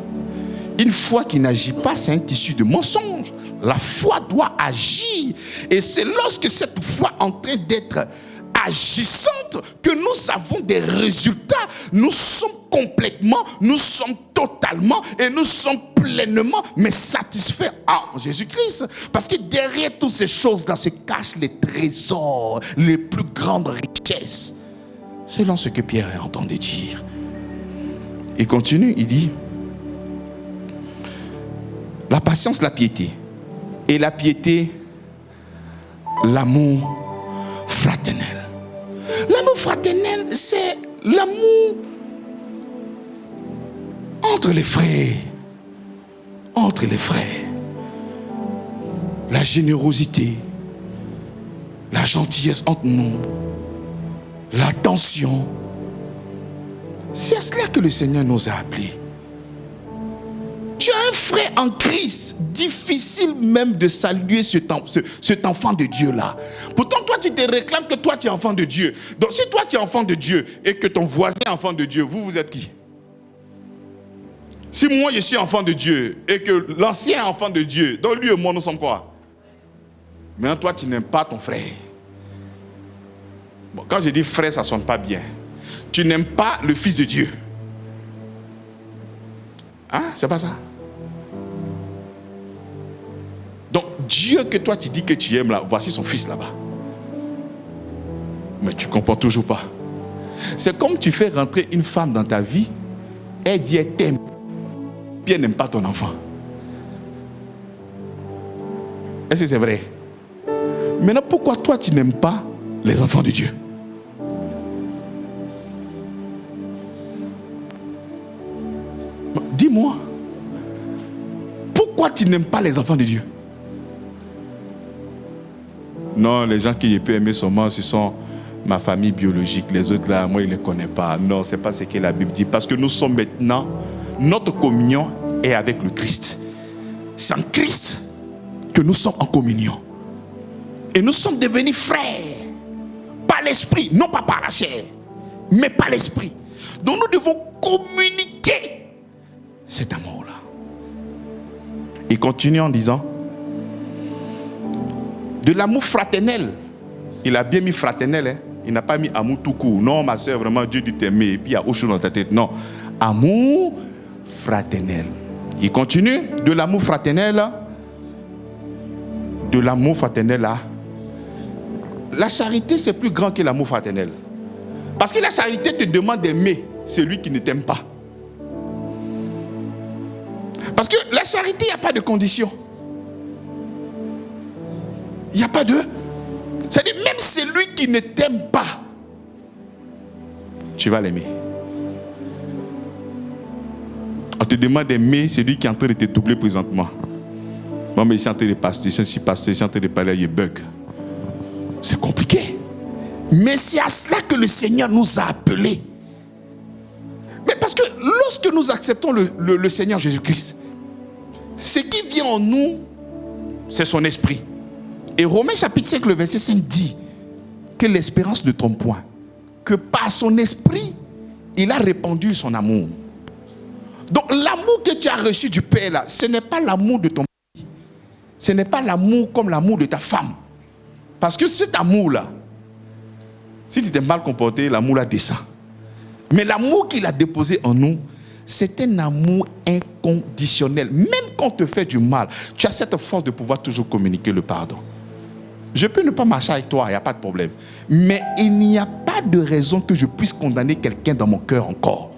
Une foi qui n'agit pas, c'est un tissu de mensonge. La foi doit agir. Et c'est lorsque cette foi est en train d'être agissante que nous avons des résultats. Nous sommes complètement, nous sommes totalement et nous sommes pleinement mais satisfaits en Jésus-Christ. Parce que derrière toutes ces choses-là se cachent les trésors, les plus grandes richesses. Selon ce que Pierre est en train de dire. Il continue, il dit la patience, la piété. Et la piété, l'amour fraternel. L'amour fraternel, c'est l'amour entre les frères. Entre les frères. La générosité, la gentillesse entre nous, l'attention. C'est à cela que le Seigneur nous a appelés. Tu as un frère en Christ, difficile même de saluer cet enfant de Dieu-là. Pourtant, toi, tu te réclames que toi, tu es enfant de Dieu. Donc, si toi, tu es enfant de Dieu et que ton voisin est enfant de Dieu, vous êtes qui? Si moi, je suis enfant de Dieu et que l'ancien est enfant de Dieu, donc lui et moi, nous sommes quoi? Maintenant, toi, tu n'aimes pas ton frère. Bon, quand je dis frère, ça ne sonne pas bien. Tu n'aimes pas le Fils de Dieu. Hein? C'est pas ça? Donc, Dieu que toi tu dis que tu aimes là, voici son fils là-bas. Mais tu ne comprends toujours pas. C'est comme tu fais rentrer une femme dans ta vie, elle dit elle t'aime, puis elle n'aime pas ton enfant. Est-ce que c'est vrai? Maintenant, pourquoi toi tu n'aimes pas les enfants de Dieu? Dis-moi, pourquoi tu n'aimes pas les enfants de Dieu? Non, les gens qui peuvent aimer seulement, ce sont ma famille biologique. Les autres là, moi, je ne les connais pas. Non, ce n'est pas ce que la Bible dit. Parce que nous sommes maintenant, notre communion est avec le Christ. C'est en Christ que nous sommes en communion. Et nous sommes devenus frères. Par l'esprit, non pas par la chair, mais par l'esprit. Donc nous devons communiquer cet amour-là. Il continue en disant de l'amour fraternel. Il a bien mis fraternel, hein? Il n'a pas mis amour tout court. Non, ma soeur, vraiment, Dieu dit t'aimer et puis il y a autre chose dans ta tête. Non, amour fraternel. Il continue de l'amour fraternel. De l'amour fraternel là. La charité, c'est plus grand que l'amour fraternel. Parce que la charité te demande d'aimer celui qui ne t'aime pas. Parce que la charité, il n'y a pas de condition. Il n'y a pas de... C'est-à-dire, même celui qui ne t'aime pas, tu vas l'aimer. On te demande d'aimer celui qui est en train de te doubler présentement. Moi, mais ici en train de passer, ici pasteur, ici en train de parler, il bug. C'est compliqué. Mais c'est à cela que le Seigneur nous a appelés. Mais parce que lorsque nous acceptons le Seigneur Jésus-Christ, ce qui vient en nous, c'est son esprit. Et Romains chapitre 5, le verset 5 dit que l'espérance ne trompe point. Que par son esprit, il a répandu son amour. Donc l'amour que tu as reçu du Père là, ce n'est pas l'amour de ton mari. Ce n'est pas l'amour comme l'amour de ta femme. Parce que cet amour-là, si tu t'es mal comporté, l'amour là descend. Mais l'amour qu'il a déposé en nous, c'est un amour inconditionnel. Même quand on te fait du mal, tu as cette force de pouvoir toujours communiquer le pardon. Je peux ne pas marcher avec toi, il n'y a pas de problème. Mais il n'y a pas de raison que je puisse condamner quelqu'un dans mon cœur encore.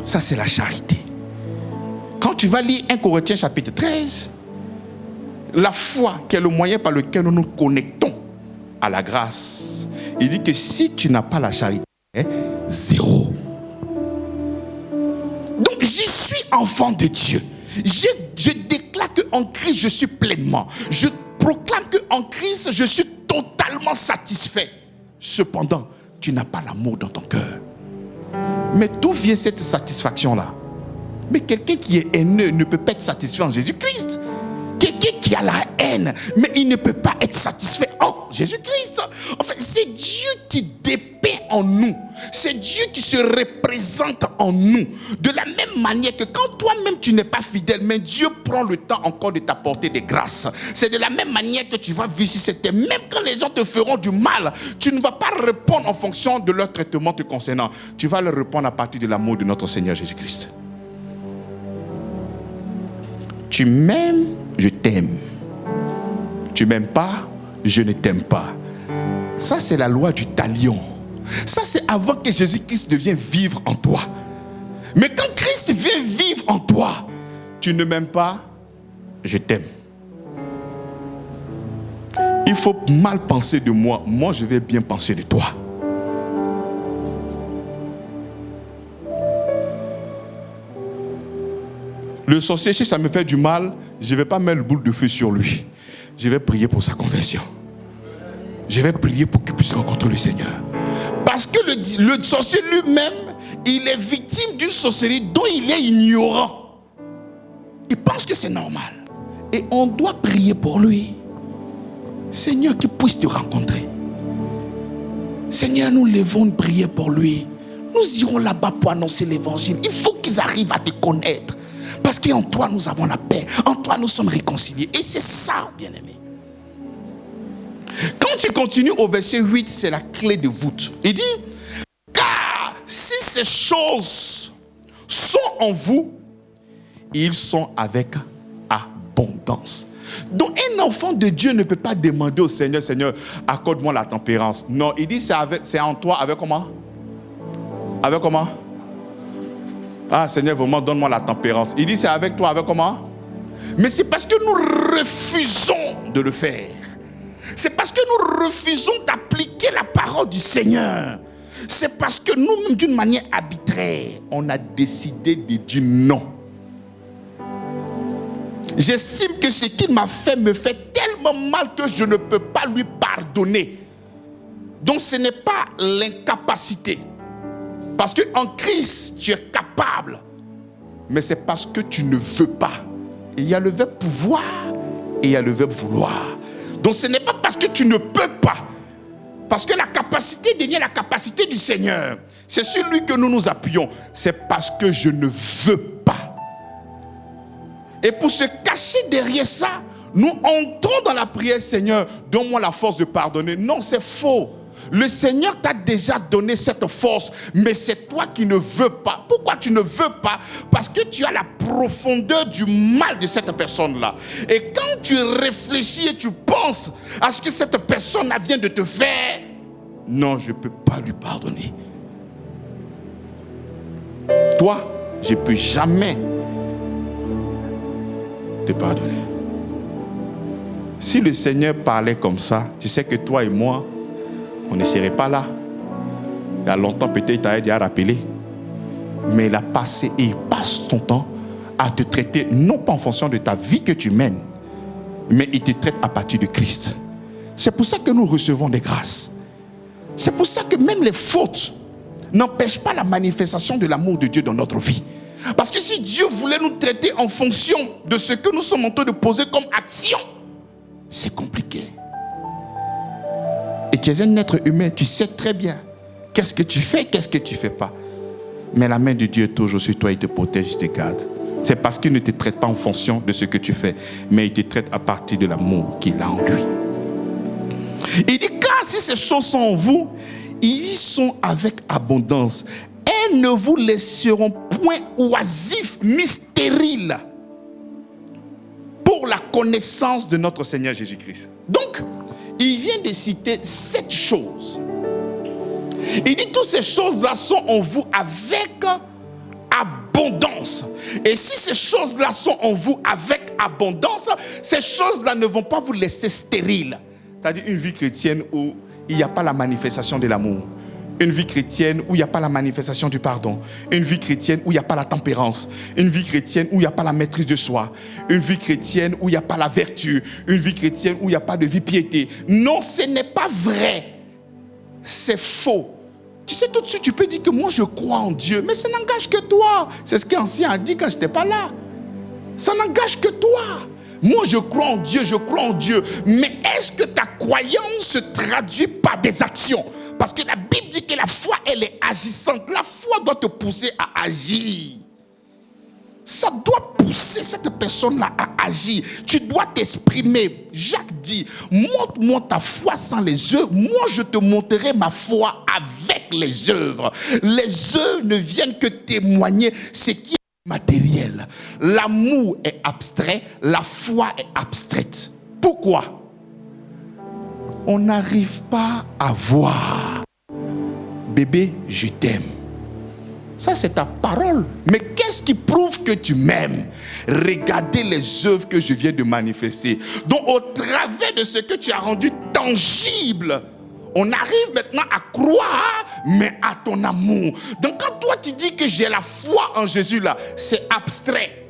Ça, c'est la charité. Quand tu vas lire 1 Corinthiens chapitre 13, la foi qui est le moyen par lequel nous nous connectons à la grâce, il dit que si tu n'as pas la charité, zéro. Donc, j'y suis enfant de Dieu. Je déclare qu'en Christ, je suis pleinement. Je proclame qu'en Christ, je suis totalement satisfait. Cependant, tu n'as pas l'amour dans ton cœur. Mais d'où vient cette satisfaction-là? Mais quelqu'un qui est haineux ne peut pas être satisfait en Jésus-Christ. Quelqu'un qui a la haine, mais il ne peut pas être satisfait en Jésus-Christ. En fait, c'est Dieu qui dépeint en nous. C'est Dieu qui se représente en nous. De la même manière que quand toi-même tu n'es pas fidèle, mais Dieu prend le temps encore de t'apporter des grâces. C'est de la même manière que tu vas vivre sur cette terre. Même quand les gens te feront du mal, tu ne vas pas répondre en fonction de leur traitement te concernant. Tu vas leur répondre à partir de l'amour de notre Seigneur Jésus-Christ. Tu m'aimes, je t'aime. Tu m'aimes pas, je ne t'aime pas. Ça, c'est la loi du talion. Ça, c'est avant que Jésus-Christ devienne vivre en toi. Mais quand Christ vient vivre en toi, tu ne m'aimes pas, je t'aime. Il faut mal penser de moi. Moi, je vais bien penser de toi. Le sorcier, si ça me fait du mal, je ne vais pas mettre le boule de feu sur lui. Je vais prier pour sa conversion. Je vais prier pour qu'il puisse rencontrer le Seigneur. Parce que le sorcier lui-même, il est victime d'une sorcellerie dont il est ignorant. Il pense que c'est normal. Et on doit prier pour lui. Seigneur, qu'il puisse te rencontrer. Seigneur, nous levons une prière pour lui. Nous irons là-bas pour annoncer l'évangile. Il faut qu'ils arrivent à te connaître. Parce qu'en toi, nous avons la paix. En toi, nous sommes réconciliés. Et c'est ça, bien-aimé. Quand tu continues au verset 8, c'est la clé de voûte. Il dit, car si ces choses sont en vous, ils sont avec abondance. Donc un enfant de Dieu ne peut pas demander au Seigneur, Seigneur, accorde-moi la tempérance. Non, il dit c'est en toi avec comment? Avec comment? Ah Seigneur, vraiment donne-moi la tempérance. Il dit c'est avec toi, avec comment? Mais c'est parce que nous refusons de le faire. C'est parce que nous refusons d'appliquer la parole du Seigneur. C'est parce que nous, d'une manière arbitraire, on a décidé de dire non. J'estime que ce qu'il m'a fait me fait tellement mal que je ne peux pas lui pardonner. Donc ce n'est pas l'incapacité. Parce qu'en Christ, tu es capable. Mais c'est parce que tu ne veux pas. Et il y a le verbe pouvoir et il y a le verbe vouloir. Donc ce n'est pas parce que tu ne peux pas. Parce que la capacité devient la capacité du Seigneur. C'est sur lui que nous nous appuyons. C'est parce que je ne veux pas. Et pour se cacher derrière ça, nous entrons dans la prière, Seigneur, donne-moi la force de pardonner. Non, c'est faux. Le Seigneur t'a déjà donné cette force, mais c'est toi qui ne veux pas. Pourquoi tu ne veux pas? Parce que tu as la profondeur du mal de cette personne-là. Et quand tu réfléchis et tu penses à ce que cette personne vient de te faire, non, je ne peux pas lui pardonner. Toi, je ne peux jamais te pardonner. Si le Seigneur parlait comme ça, tu sais que toi et moi, on ne serait pas là. Il y a longtemps, peut-être, il t'a déjà rappelé. Mais il a passé et il passe ton temps à te traiter, non pas en fonction de ta vie que tu mènes, mais il te traite à partir de Christ. C'est pour ça que nous recevons des grâces. C'est pour ça que même les fautes n'empêchent pas la manifestation de l'amour de Dieu dans notre vie. Parce que si Dieu voulait nous traiter en fonction de ce que nous sommes en train de poser comme action, c'est compliqué. Et tu es un être humain, tu sais très bien qu'est-ce que tu fais, qu'est-ce que tu ne fais pas. Mais la main de Dieu est toujours sur toi, il te protège, il te garde. C'est parce qu'il ne te traite pas en fonction de ce que tu fais, mais il te traite à partir de l'amour qu'il a en lui. Il dit, car si ces choses sont en vous, ils y sont avec abondance. Elles ne vous laisseront point oisifs ni stériles pour la connaissance de notre Seigneur Jésus-Christ. Donc, il vient de citer 7 choses. Il dit toutes ces choses-là sont en vous avec abondance. Et si ces choses-là sont en vous avec abondance, ces choses-là ne vont pas vous laisser stérile. C'est-à-dire une vie chrétienne où il n'y a pas la manifestation de l'amour. Une vie chrétienne où il n'y a pas la manifestation du pardon. Une vie chrétienne où il n'y a pas la tempérance. Une vie chrétienne où il n'y a pas la maîtrise de soi. Une vie chrétienne où il n'y a pas la vertu. Une vie chrétienne où il n'y a pas de vie piété. Non, ce n'est pas vrai. C'est faux. Tu sais, tout de suite, tu peux dire que moi, je crois en Dieu. Mais ça n'engage que toi. C'est ce qu'Ancien a dit quand je n'étais pas là. Ça n'engage que toi. Moi, je crois en Dieu, je crois en Dieu. Mais est-ce que ta croyance se traduit par des actions? Parce que la Bible dit que la foi, elle est agissante. La foi doit te pousser à agir. Ça doit pousser cette personne-là à agir. Tu dois t'exprimer. Jacques dit, montre-moi ta foi sans les œuvres. Moi, je te montrerai ma foi avec les œuvres. Les œuvres ne viennent que témoigner ce qui est matériel. L'amour est abstrait, la foi est abstraite. Pourquoi? On n'arrive pas à voir. Bébé, je t'aime. Ça, c'est ta parole. Mais qu'est-ce qui prouve que tu m'aimes? Regardez les œuvres que je viens de manifester. Donc, au travers de ce que tu as rendu tangible, on arrive maintenant à croire, mais à ton amour. Donc, quand toi, tu dis que j'ai la foi en Jésus, là, c'est abstrait.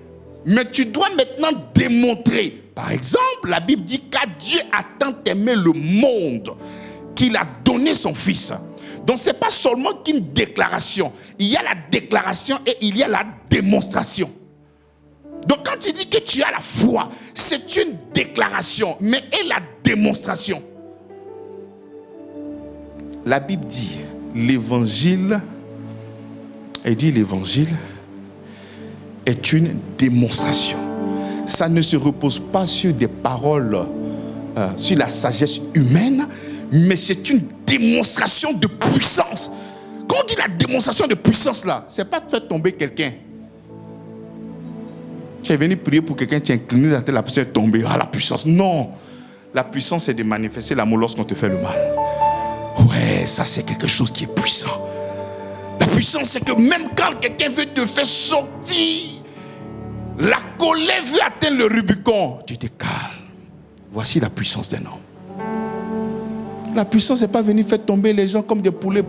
Mais tu dois maintenant démontrer. Par exemple, la Bible dit qu'à Dieu a tant aimé le monde qu'il a donné son Fils. Donc, ce n'est pas seulement qu'une déclaration. Il y a la déclaration et il y a la démonstration. Donc, quand tu dis que tu as la foi, c'est une déclaration, mais et la démonstration. La Bible dit, l'évangile est une démonstration. Ça ne se repose pas sur des paroles, sur la sagesse humaine, mais c'est une démonstration de puissance. Quand on dit la démonstration de puissance là, c'est pas de faire tomber quelqu'un. Tu es venu prier pour quelqu'un, tu es incliné la tête, la personne est tombée. Ah, la puissance. Non. La puissance, c'est de manifester l'amour lorsqu'on te fait le mal. Ouais, ça c'est quelque chose qui est puissant. La puissance, c'est que même quand quelqu'un veut te faire sortir, la colère veut atteindre le Rubicon, tu te calmes. Voici la puissance d'un homme. La puissance n'est pas venue faire tomber les gens comme des poulets,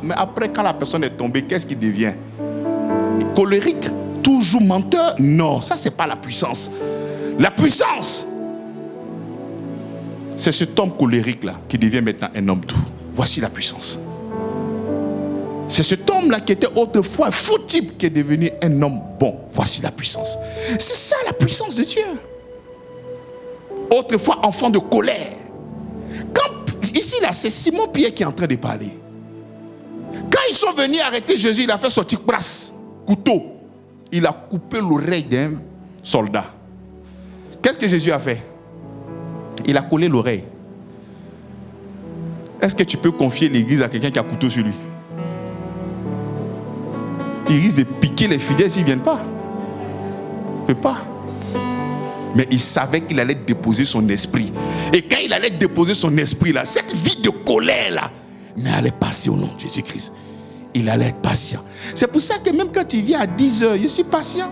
Mais après, quand la personne est tombée, qu'est-ce qu'il devient? Colérique? Toujours menteur? Non, ça c'est pas la puissance. La puissance, c'est cet homme colérique là qui devient maintenant un homme doux. Voici la puissance. C'est cet homme-là qui était autrefois un faux type qui est devenu un homme bon. Voici la puissance. C'est ça la puissance de Dieu. Autrefois enfant de colère. Ici là, c'est Simon Pierre qui est en train de parler. Quand ils sont venus arrêter Jésus, il a fait sortir brasse, couteau. Il a coupé l'oreille d'un soldat. Qu'est-ce que Jésus a fait? Il a collé l'oreille. Est-ce que tu peux confier l'église à quelqu'un qui a un couteau sur lui? Il risque de piquer les fidèles s'ils ne viennent pas. Il ne peut pas. Mais il savait qu'il allait déposer son esprit. Et quand il allait déposer son esprit là, cette vie de colère là, mais allait passer au nom de Jésus-Christ. Il allait être patient. C'est pour ça que même quand tu viens à 10h, je suis patient.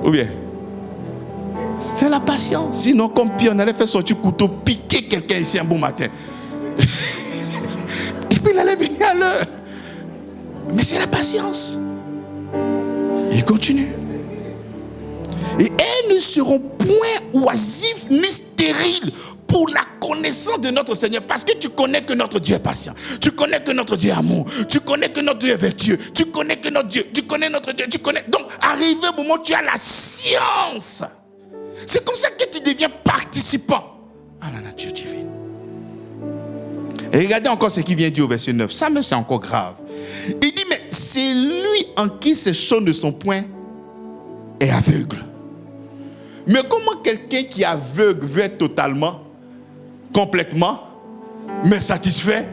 Ou bien, c'est la patience. Sinon, comme Pierre, on allait faire sortir couteau, piquer quelqu'un ici un bon matin. Et puis il allait venir à l'heure. Mais c'est la patience. Il continue. Et elles ne seront point oisifs ni stériles pour la connaissance de notre Seigneur. Parce que tu connais que notre Dieu est patient. Tu connais que notre Dieu est amour. Tu connais que notre Dieu est vertueux. Tu connais que notre Dieu. Tu connais notre Dieu. Tu connais. Donc, arrivé au moment où tu as la science. C'est comme ça que tu deviens participant à la nature divine. Et regardez encore ce qui vient dire au verset 9. Ça même, c'est encore grave. Il dit, mais c'est lui en qui ces choses ne sont point est aveugle. Mais comment quelqu'un qui est aveugle veut être totalement, complètement, mais satisfait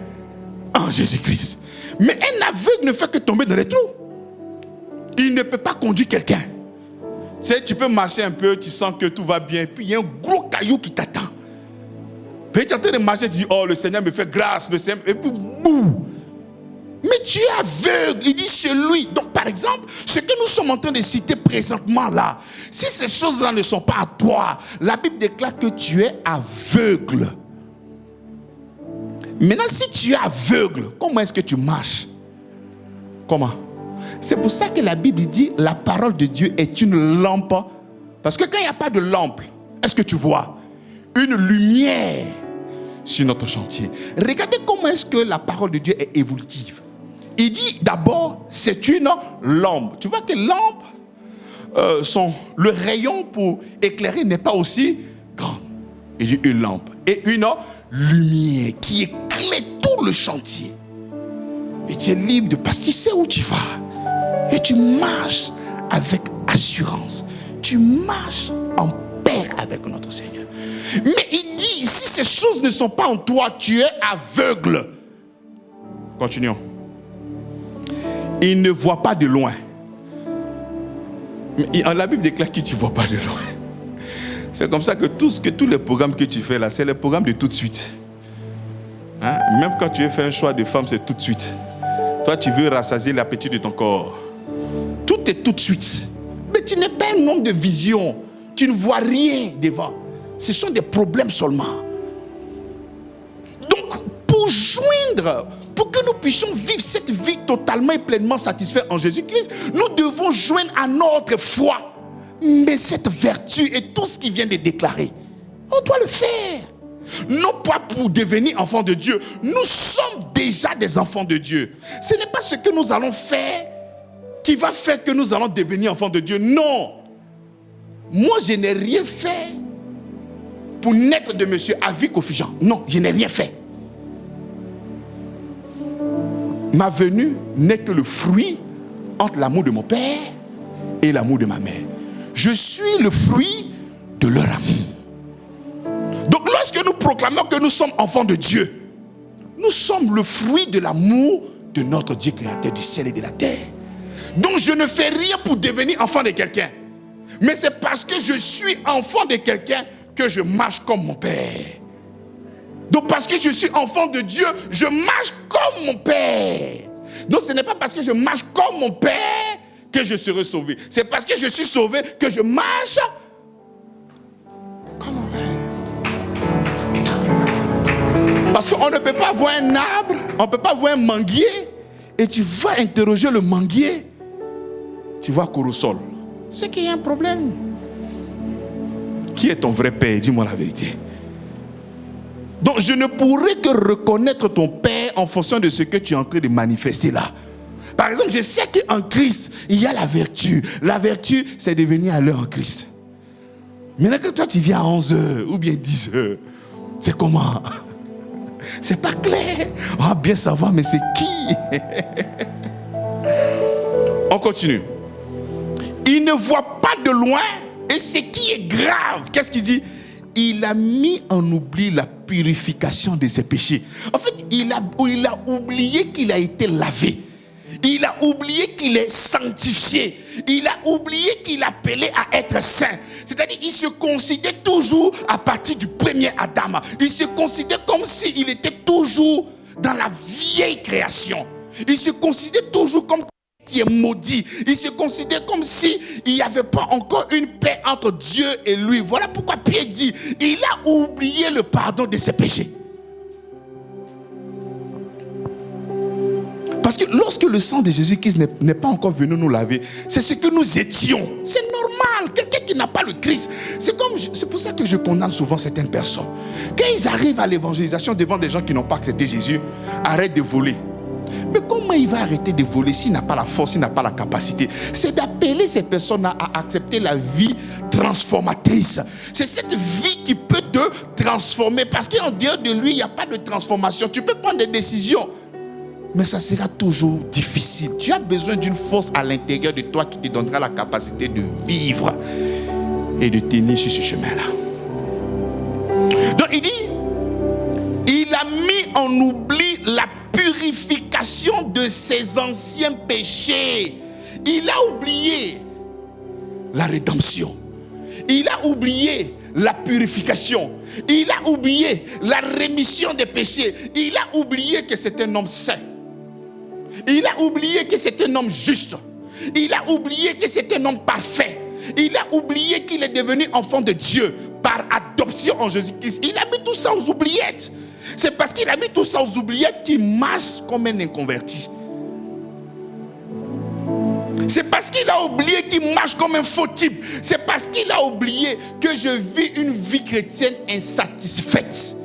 en Jésus-Christ? Mais un aveugle ne fait que tomber dans les trous. Il ne peut pas conduire quelqu'un. Tu sais, tu peux marcher un peu, tu sens que tout va bien, puis il y a un gros caillou qui t'attend. Puis tu es en train de marcher, tu dis, oh, le Seigneur me fait grâce, le Seigneur, et puis boum. Mais tu es aveugle. Il dit celui. Donc par exemple, ce que nous sommes en train de citer présentement là, si ces choses-là ne sont pas à toi, la Bible déclare que tu es aveugle. Maintenant, si tu es aveugle, comment est-ce que tu marches? Comment? C'est pour ça que la Bible dit la parole de Dieu est une lampe. Parce que quand il n'y a pas de lampe, est-ce que tu vois une lumière sur notre chantier? Regardez comment est-ce que la parole de Dieu est évolutive. Il dit d'abord, c'est une lampe. Tu vois que lampe, le rayon pour éclairer n'est pas aussi grand. Il dit une lampe et une lumière qui éclaire tout le chantier. Et tu es libre parce qu'il sait où tu vas. Et tu marches avec assurance. Tu marches en paix avec notre Seigneur. Mais il dit, si ces choses ne sont pas en toi, tu es aveugle. Continuons. Il ne voit pas de loin. La Bible déclare que tu ne vois pas de loin. C'est comme ça que tous les programmes que tu fais là, c'est les programmes de tout de suite. Hein? Même quand tu veux faire un choix de femme, c'est tout de suite. Toi, tu veux rassasier l'appétit de ton corps. Tout est tout de suite. Mais tu n'es pas un homme de vision. Tu ne vois rien devant. Ce sont des problèmes seulement. Donc, pour que nous puissions vivre cette vie totalement et pleinement satisfaite en Jésus-Christ, nous devons joindre à notre foi. Mais cette vertu et tout ce qu'il vient de déclarer, on doit le faire. Non pas pour devenir enfants de Dieu. Nous sommes déjà des enfants de Dieu. Ce n'est pas ce que nous allons faire qui va faire que nous allons devenir enfants de Dieu. Non. Moi, je n'ai rien fait pour naître de monsieur Avik Ofijan. Non, je n'ai rien fait. Ma venue n'est que le fruit entre l'amour de mon père et l'amour de ma mère. Je suis le fruit de leur amour. Donc lorsque nous proclamons que nous sommes enfants de Dieu, nous sommes le fruit de l'amour de notre Dieu créateur du ciel et de la terre. Donc je ne fais rien pour devenir enfant de quelqu'un. Mais c'est parce que je suis enfant de quelqu'un que je marche comme mon père. Donc parce que je suis enfant de Dieu, je marche comme mon père. Donc ce n'est pas parce que je marche comme mon père que je serai sauvé. C'est parce que je suis sauvé que je marche comme mon père. Parce qu'on ne peut pas voir un arbre, on ne peut pas voir un manguier, et tu vas interroger le manguier, tu vois Corosol. C'est qu'il y a un problème. Qui est ton vrai père? Dis-moi la vérité. Donc je ne pourrai que reconnaître ton père en fonction de ce que tu es en train de manifester là. Par exemple, je sais qu'en Christ, il y a la vertu. La vertu, c'est de venir à l'heure en Christ. Maintenant que toi, tu viens à 11h ou bien 10h, c'est comment? C'est pas clair. On va bien savoir, mais c'est qui? On continue. Il ne voit pas de loin, et ce qui est grave, qu'est-ce qu'il dit? Il a mis en oubli la purification de ses péchés. En fait, il a oublié qu'il a été lavé. Il a oublié qu'il est sanctifié. Il a oublié qu'il est appelé à être saint. C'est-à-dire qu'il se considère toujours à partir du premier Adam. Il se considère comme s'il était toujours dans la vieille création. Il se considère toujours comme qui est maudit. Il se considère comme si il n'y avait pas encore une paix entre Dieu et lui. Voilà pourquoi Pierre dit, il a oublié le pardon de ses péchés. Parce que lorsque le sang de Jésus-Christ n'est pas encore venu nous laver, c'est ce que nous étions. C'est normal. Quelqu'un qui n'a pas le Christ. C'est pour ça que je condamne souvent certaines personnes. Quand ils arrivent à l'évangélisation devant des gens qui n'ont pas accepté Jésus, arrête de voler. Mais comment il va arrêter de voler s'il n'a pas la force, s'il n'a pas la capacité? C'est d'appeler ces personnes à accepter la vie transformatrice. C'est cette vie qui peut te transformer. Parce qu'en dehors de lui, il n'y a pas de transformation. Tu peux prendre des décisions, mais ça sera toujours difficile. Tu as besoin d'une force à l'intérieur de toi qui te donnera la capacité de vivre et de tenir sur ce chemin-là. Donc il dit, il a mis en oubli la purification de ses anciens péchés. Il a oublié la rédemption. Il a oublié la purification. Il a oublié la rémission des péchés. Il a oublié que c'est un homme saint. Il a oublié que c'était un homme juste. Il a oublié que c'était un homme parfait. Il a oublié qu'il est devenu enfant de Dieu par adoption en Jésus-Christ. Il a mis tout ça aux oubliettes. C'est parce qu'il a mis tout ça aux oubliettes qu'il marche comme un inconverti. C'est parce qu'il a oublié qu'il marche comme un faux type. C'est parce qu'il a oublié que je vis une vie chrétienne insatisfaite.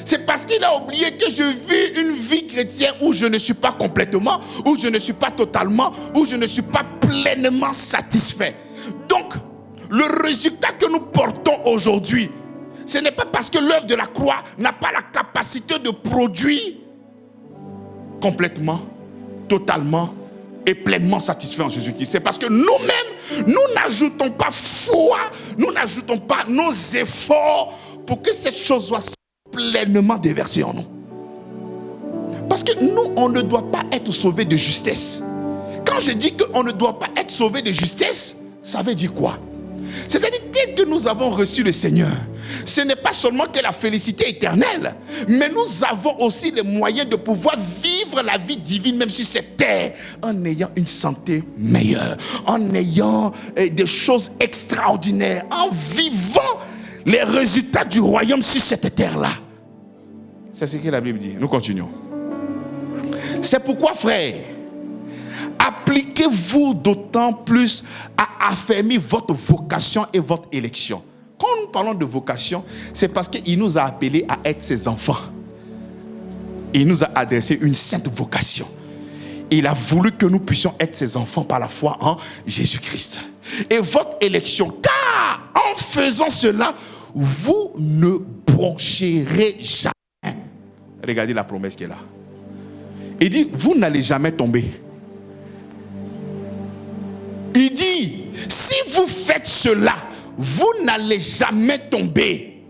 C'est parce qu'il a oublié que je vis une vie chrétienne où je ne suis pas complètement, où je ne suis pas totalement, où je ne suis pas pleinement satisfait. Donc, le résultat que nous portons aujourd'hui, ce n'est pas parce que l'œuvre de la croix n'a pas la capacité de produire complètement, totalement et pleinement satisfait en Jésus-Christ. C'est parce que nous-mêmes, nous n'ajoutons pas foi, nous n'ajoutons pas nos efforts pour que cette chose soit pleinement déversée en nous. Parce que nous, on ne doit pas être sauvés de justesse. Quand je dis qu'on ne doit pas être sauvés de justesse, ça veut dire quoi? C'est-à-dire, dès que nous avons reçu le Seigneur, ce n'est pas seulement que la félicité éternelle, mais nous avons aussi les moyens de pouvoir vivre la vie divine même sur cette terre, en ayant une santé meilleure, en ayant des choses extraordinaires, en vivant les résultats du royaume sur cette terre-là. C'est ce que la Bible dit. Nous continuons. C'est pourquoi, frères, appliquez-vous d'autant plus à affermir votre vocation et votre élection. Quand nous parlons de vocation, c'est parce qu'il nous a appelés à être ses enfants. Il nous a adressé une sainte vocation. Il a voulu que nous puissions être ses enfants par la foi en Jésus-Christ. Et votre élection, car en faisant cela, vous ne broncherez jamais. Regardez la promesse qui est là. Il dit, vous n'allez jamais tomber. Il dit, si vous faites cela, vous n'allez jamais tomber.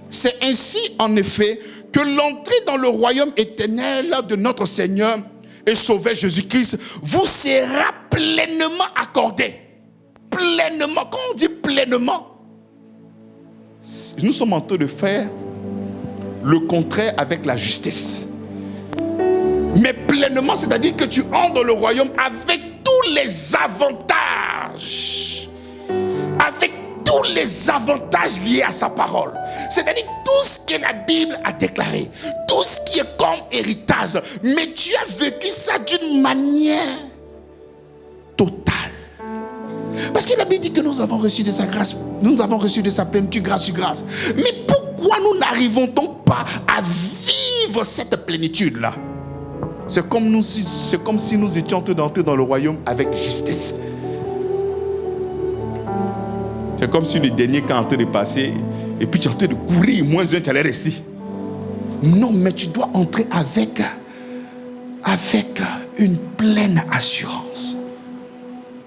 C'est ainsi, en effet, que l'entrée dans le royaume éternel de notre Seigneur et Sauveur Jésus-Christ vous sera pleinement accordée. Pleinement. Quand on dit pleinement, nous sommes en train de faire le contraire avec la justesse. Mais pleinement, c'est-à-dire que tu entres dans le royaume avec tous les avantages. Avec tous les avantages liés à sa parole. C'est-à-dire tout ce que la Bible a déclaré. Tout ce qui est comme héritage. Mais tu as vécu ça d'une manière totale. Parce que la Bible dit que nous avons reçu de sa grâce. Nous avons reçu de sa plénitude grâce sur grâce. Mais pourquoi nous n'arrivons donc pas à vivre cette plénitude-là? C'est comme si nous étions en train d'entrer dans le royaume avec justesse. C'est comme si le dernier qui est en train de passer, et puis tu es en train de courir, moins un, tu allais rester. Non, mais tu dois entrer avec une pleine assurance.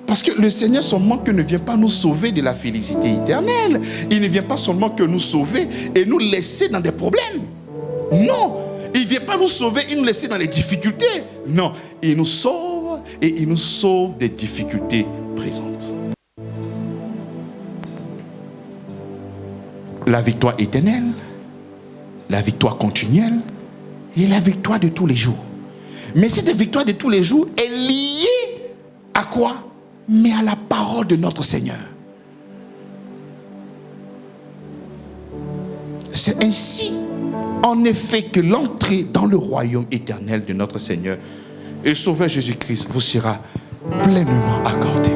Parce que le Seigneur seulement que ne vient pas nous sauver de la félicité éternelle. Il ne vient pas seulement que nous sauver et nous laisser dans des problèmes. Non. Il ne vient pas nous sauver et nous laisser dans les difficultés. Non. Il nous sauve et il nous sauve des difficultés présentes. La victoire éternelle, la victoire continuelle et la victoire de tous les jours. Mais cette victoire de tous les jours est liée à quoi? Mais à la parole de notre Seigneur. C'est ainsi, en effet, que l'entrée dans le royaume éternel de notre Seigneur et Sauveur Jésus-Christ vous sera pleinement accordée.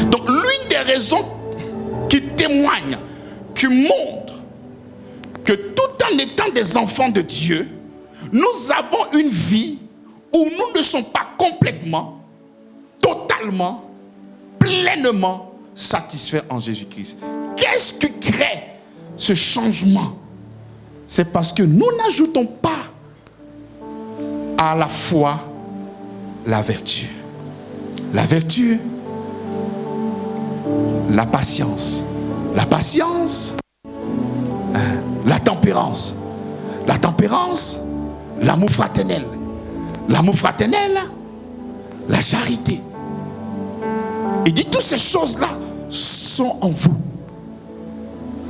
Donc, l'une des raisons qui témoigne, qui montre que tout en étant des enfants de Dieu, nous avons une vie où nous ne sommes pas complètement, totalement, pleinement satisfaits en Jésus-Christ. Qu'est-ce qui crée ce changement? C'est parce que nous n'ajoutons pas à la foi la vertu. La vertu, la patience. La patience, la tempérance. La tempérance, l'amour fraternel. L'amour fraternel, la charité. Il dit toutes ces choses-là sont en vous.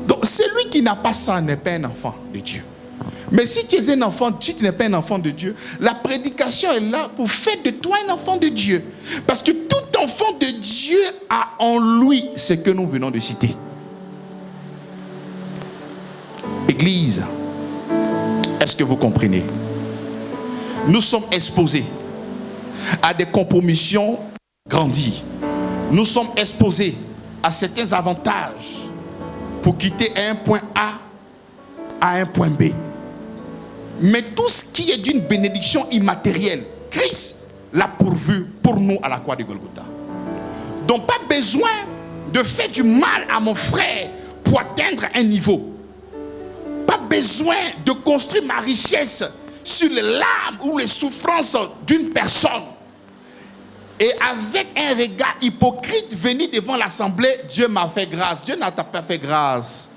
Donc celui qui n'a pas ça n'est pas un enfant de Dieu. Mais si tu es un enfant, si tu n'es pas un enfant de Dieu, la prédication est là pour faire de toi un enfant de Dieu. Parce que tout enfant de Dieu a en lui ce que nous venons de citer. Église, est-ce que vous comprenez? Nous sommes exposés à des compromissions grandies. Nous sommes exposés à certains avantages pour quitter un point A à un point B. Mais tout ce qui est d'une bénédiction immatérielle, Christ l'a pourvu pour nous à la croix de Golgotha. Donc pas besoin de faire du mal à mon frère pour atteindre un niveau. Pas besoin de construire ma richesse sur les larmes ou les souffrances d'une personne. Et avec un regard hypocrite venir devant l'assemblée, Dieu m'a fait grâce. Dieu n'a pas fait grâce.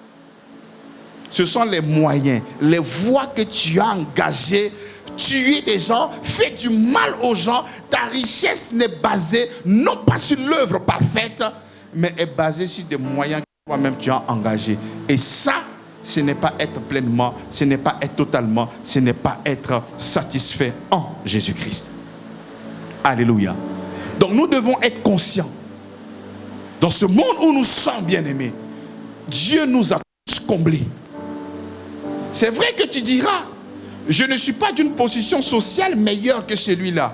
Ce sont les moyens, les voies que tu as engagées, tuer des gens, faire du mal aux gens. Ta richesse n'est basée non pas sur l'œuvre parfaite, mais est basée sur des moyens que toi-même tu as engagés. Et ça, ce n'est pas être pleinement, ce n'est pas être totalement, ce n'est pas être satisfait en Jésus-Christ. Alléluia. Donc nous devons être conscients. Dans ce monde où nous sommes bien-aimés, Dieu nous a tous comblés. C'est vrai que tu diras, je ne suis pas d'une position sociale meilleure que celui-là.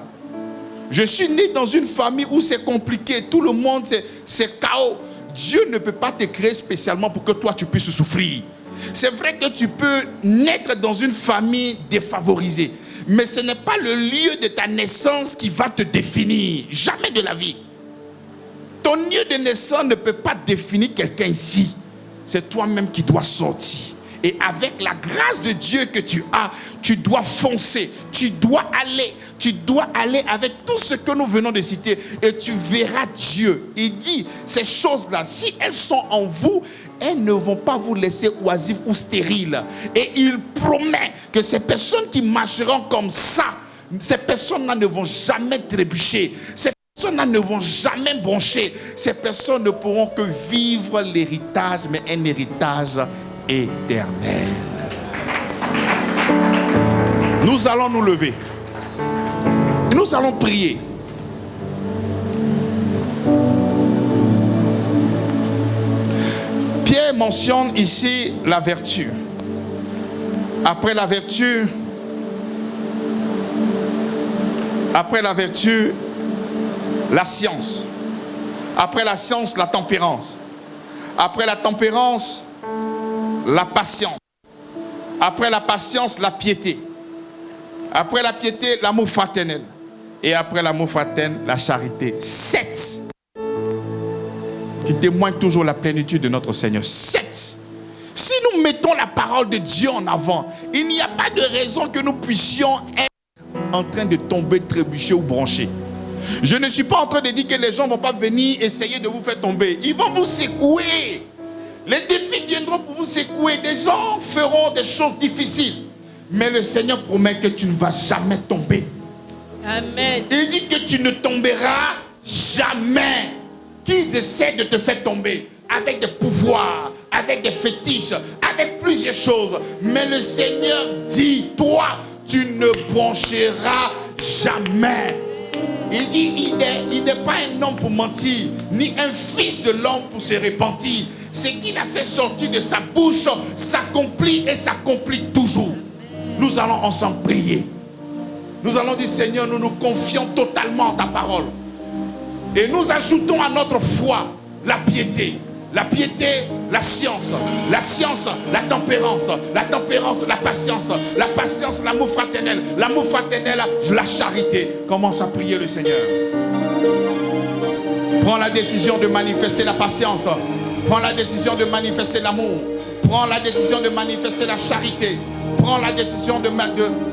Je suis né dans une famille où c'est compliqué, tout le monde c'est chaos. Dieu ne peut pas te créer spécialement pour que toi tu puisses souffrir. C'est vrai que tu peux naître dans une famille défavorisée, mais ce n'est pas le lieu de ta naissance qui va te définir. Jamais de la vie. Ton lieu de naissance ne peut pas définir quelqu'un ici. C'est toi-même qui dois sortir. Et avec la grâce de Dieu que tu as, tu dois foncer, tu dois aller avec tout ce que nous venons de citer et tu verras Dieu. Il dit, ces choses-là, si elles sont en vous, elles ne vont pas vous laisser oisives ou stériles. Et il promet que ces personnes qui marcheront comme ça, ces personnes-là ne vont jamais trébucher. Ces personnes-là ne vont jamais broncher. Ces personnes ne pourront que vivre l'héritage, mais un héritage éternel. Nous allons nous lever. Et nous allons prier. Pierre mentionne ici la vertu. Après la vertu, la science. Après la science, la tempérance. Après la tempérance, la patience. Après la patience, la piété. Après la piété, l'amour fraternel. Et après l'amour fraternel, la charité. 7 qui témoignent toujours la plénitude de notre Seigneur. 7. Si nous mettons la parole de Dieu en avant, il n'y a pas de raison que nous puissions être en train de tomber, trébucher ou brancher. Je ne suis pas en train de dire que les gens ne vont pas venir essayer de vous faire tomber. Ils vont vous secouer. Les défis viendront pour vous secouer. Des gens feront des choses difficiles. Mais le Seigneur promet que tu ne vas jamais tomber. Amen. Il dit que tu ne tomberas jamais. Qu'ils essaient de te faire tomber avec des pouvoirs, avec des fétiches, avec plusieurs choses. Mais le Seigneur dit, toi, tu ne brancheras jamais. Il dit, il n'est pas un homme pour mentir, ni un fils de l'homme pour se repentir. Ce qu'il a fait sortir de sa bouche s'accomplit et s'accomplit toujours. Nous allons ensemble prier. Nous allons dire, Seigneur, nous nous confions totalement en ta parole. Et nous ajoutons à notre foi la piété. La piété, la science, la tempérance, la patience, l'amour fraternel, la charité. Commence à prier le Seigneur. Prends la décision de manifester la patience. Prends la décision de manifester l'amour. Prends la décision de manifester la charité. Prends la décision de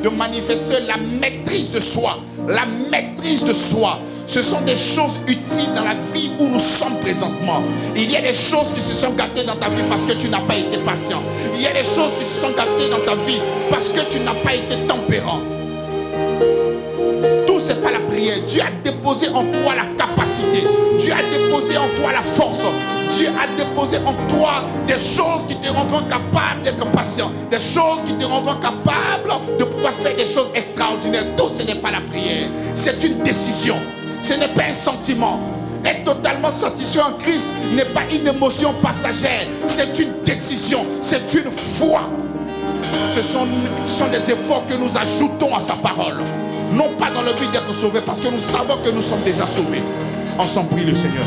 manifester la maîtrise de soi. La maîtrise de soi. Ce sont des choses utiles dans la vie où nous sommes présentement. Il y a des choses qui se sont gâtées dans ta vie parce que tu n'as pas été patient. Il y a des choses qui se sont gâtées dans ta vie parce que tu n'as pas été tempérant. Tout, c'est pas la prière. Dieu a déposé en toi la capacité. Dieu a déposé en toi la force. Dieu a déposé en toi des choses qui te rendront capable d'être patient, des choses qui te rendront capable de pouvoir faire des choses extraordinaires. Tout ce n'est pas la prière, c'est une décision, ce n'est pas un sentiment. Être totalement satisfait en Christ n'est pas une émotion passagère, c'est une décision, c'est une foi. Ce sont des efforts que nous ajoutons à sa parole, non pas dans le but d'être sauvés, parce que nous savons que nous sommes déjà sauvés. On s'en prie le Seigneur.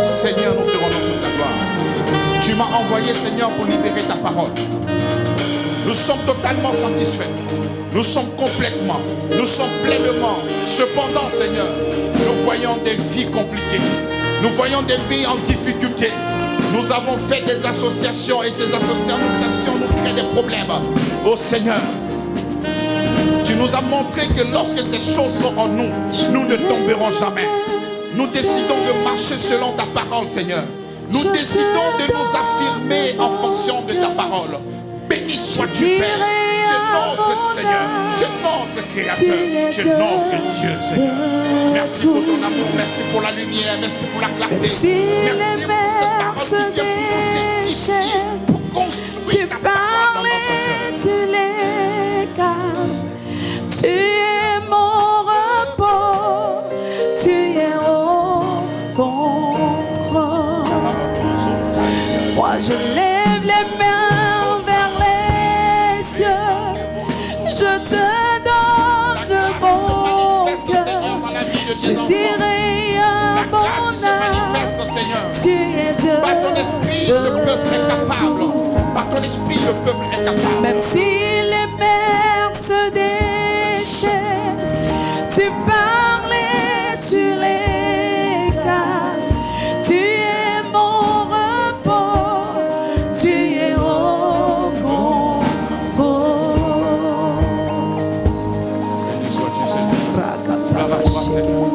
Seigneur, nous te rendons toute la gloire. Tu m'as envoyé, Seigneur, pour libérer ta parole. Nous sommes totalement satisfaits. Nous sommes complètement, nous sommes pleinement. Cependant, Seigneur, nous voyons des vies compliquées. Nous voyons des vies en difficulté. Nous avons fait des associations et ces associations nous créent des problèmes. Oh Seigneur, tu nous as montré que lorsque ces choses sont en nous, nous ne tomberons jamais. Nous décidons de marcher selon ta parole, Seigneur. Nous décidons de nous affirmer en fonction de ta parole. Béni sois-tu, Père. Tu es notre Seigneur. Tu es notre Créateur. Tu es notre Dieu, Seigneur. Merci pour ton amour. Merci pour la lumière. Merci pour la clarté. Merci pour cette parole qui vient pour nous édifier, pour construire ta parole dans notre cœur. Tu les calmes. Tu es mon repos. Tu es au contrôle. Moi, je lève les mains vers les cieux. Je te donne mon cœur. Je dirai à mon âme, tu es Dieu. Par ton esprit, ce peuple est capable. Par ton esprit, le peuple est capable. Même si les mers se déchaînent, tu parles et tu les calmes. Tu es mon repos, tu es au contrôle. Béni sois-tu, Seigneur.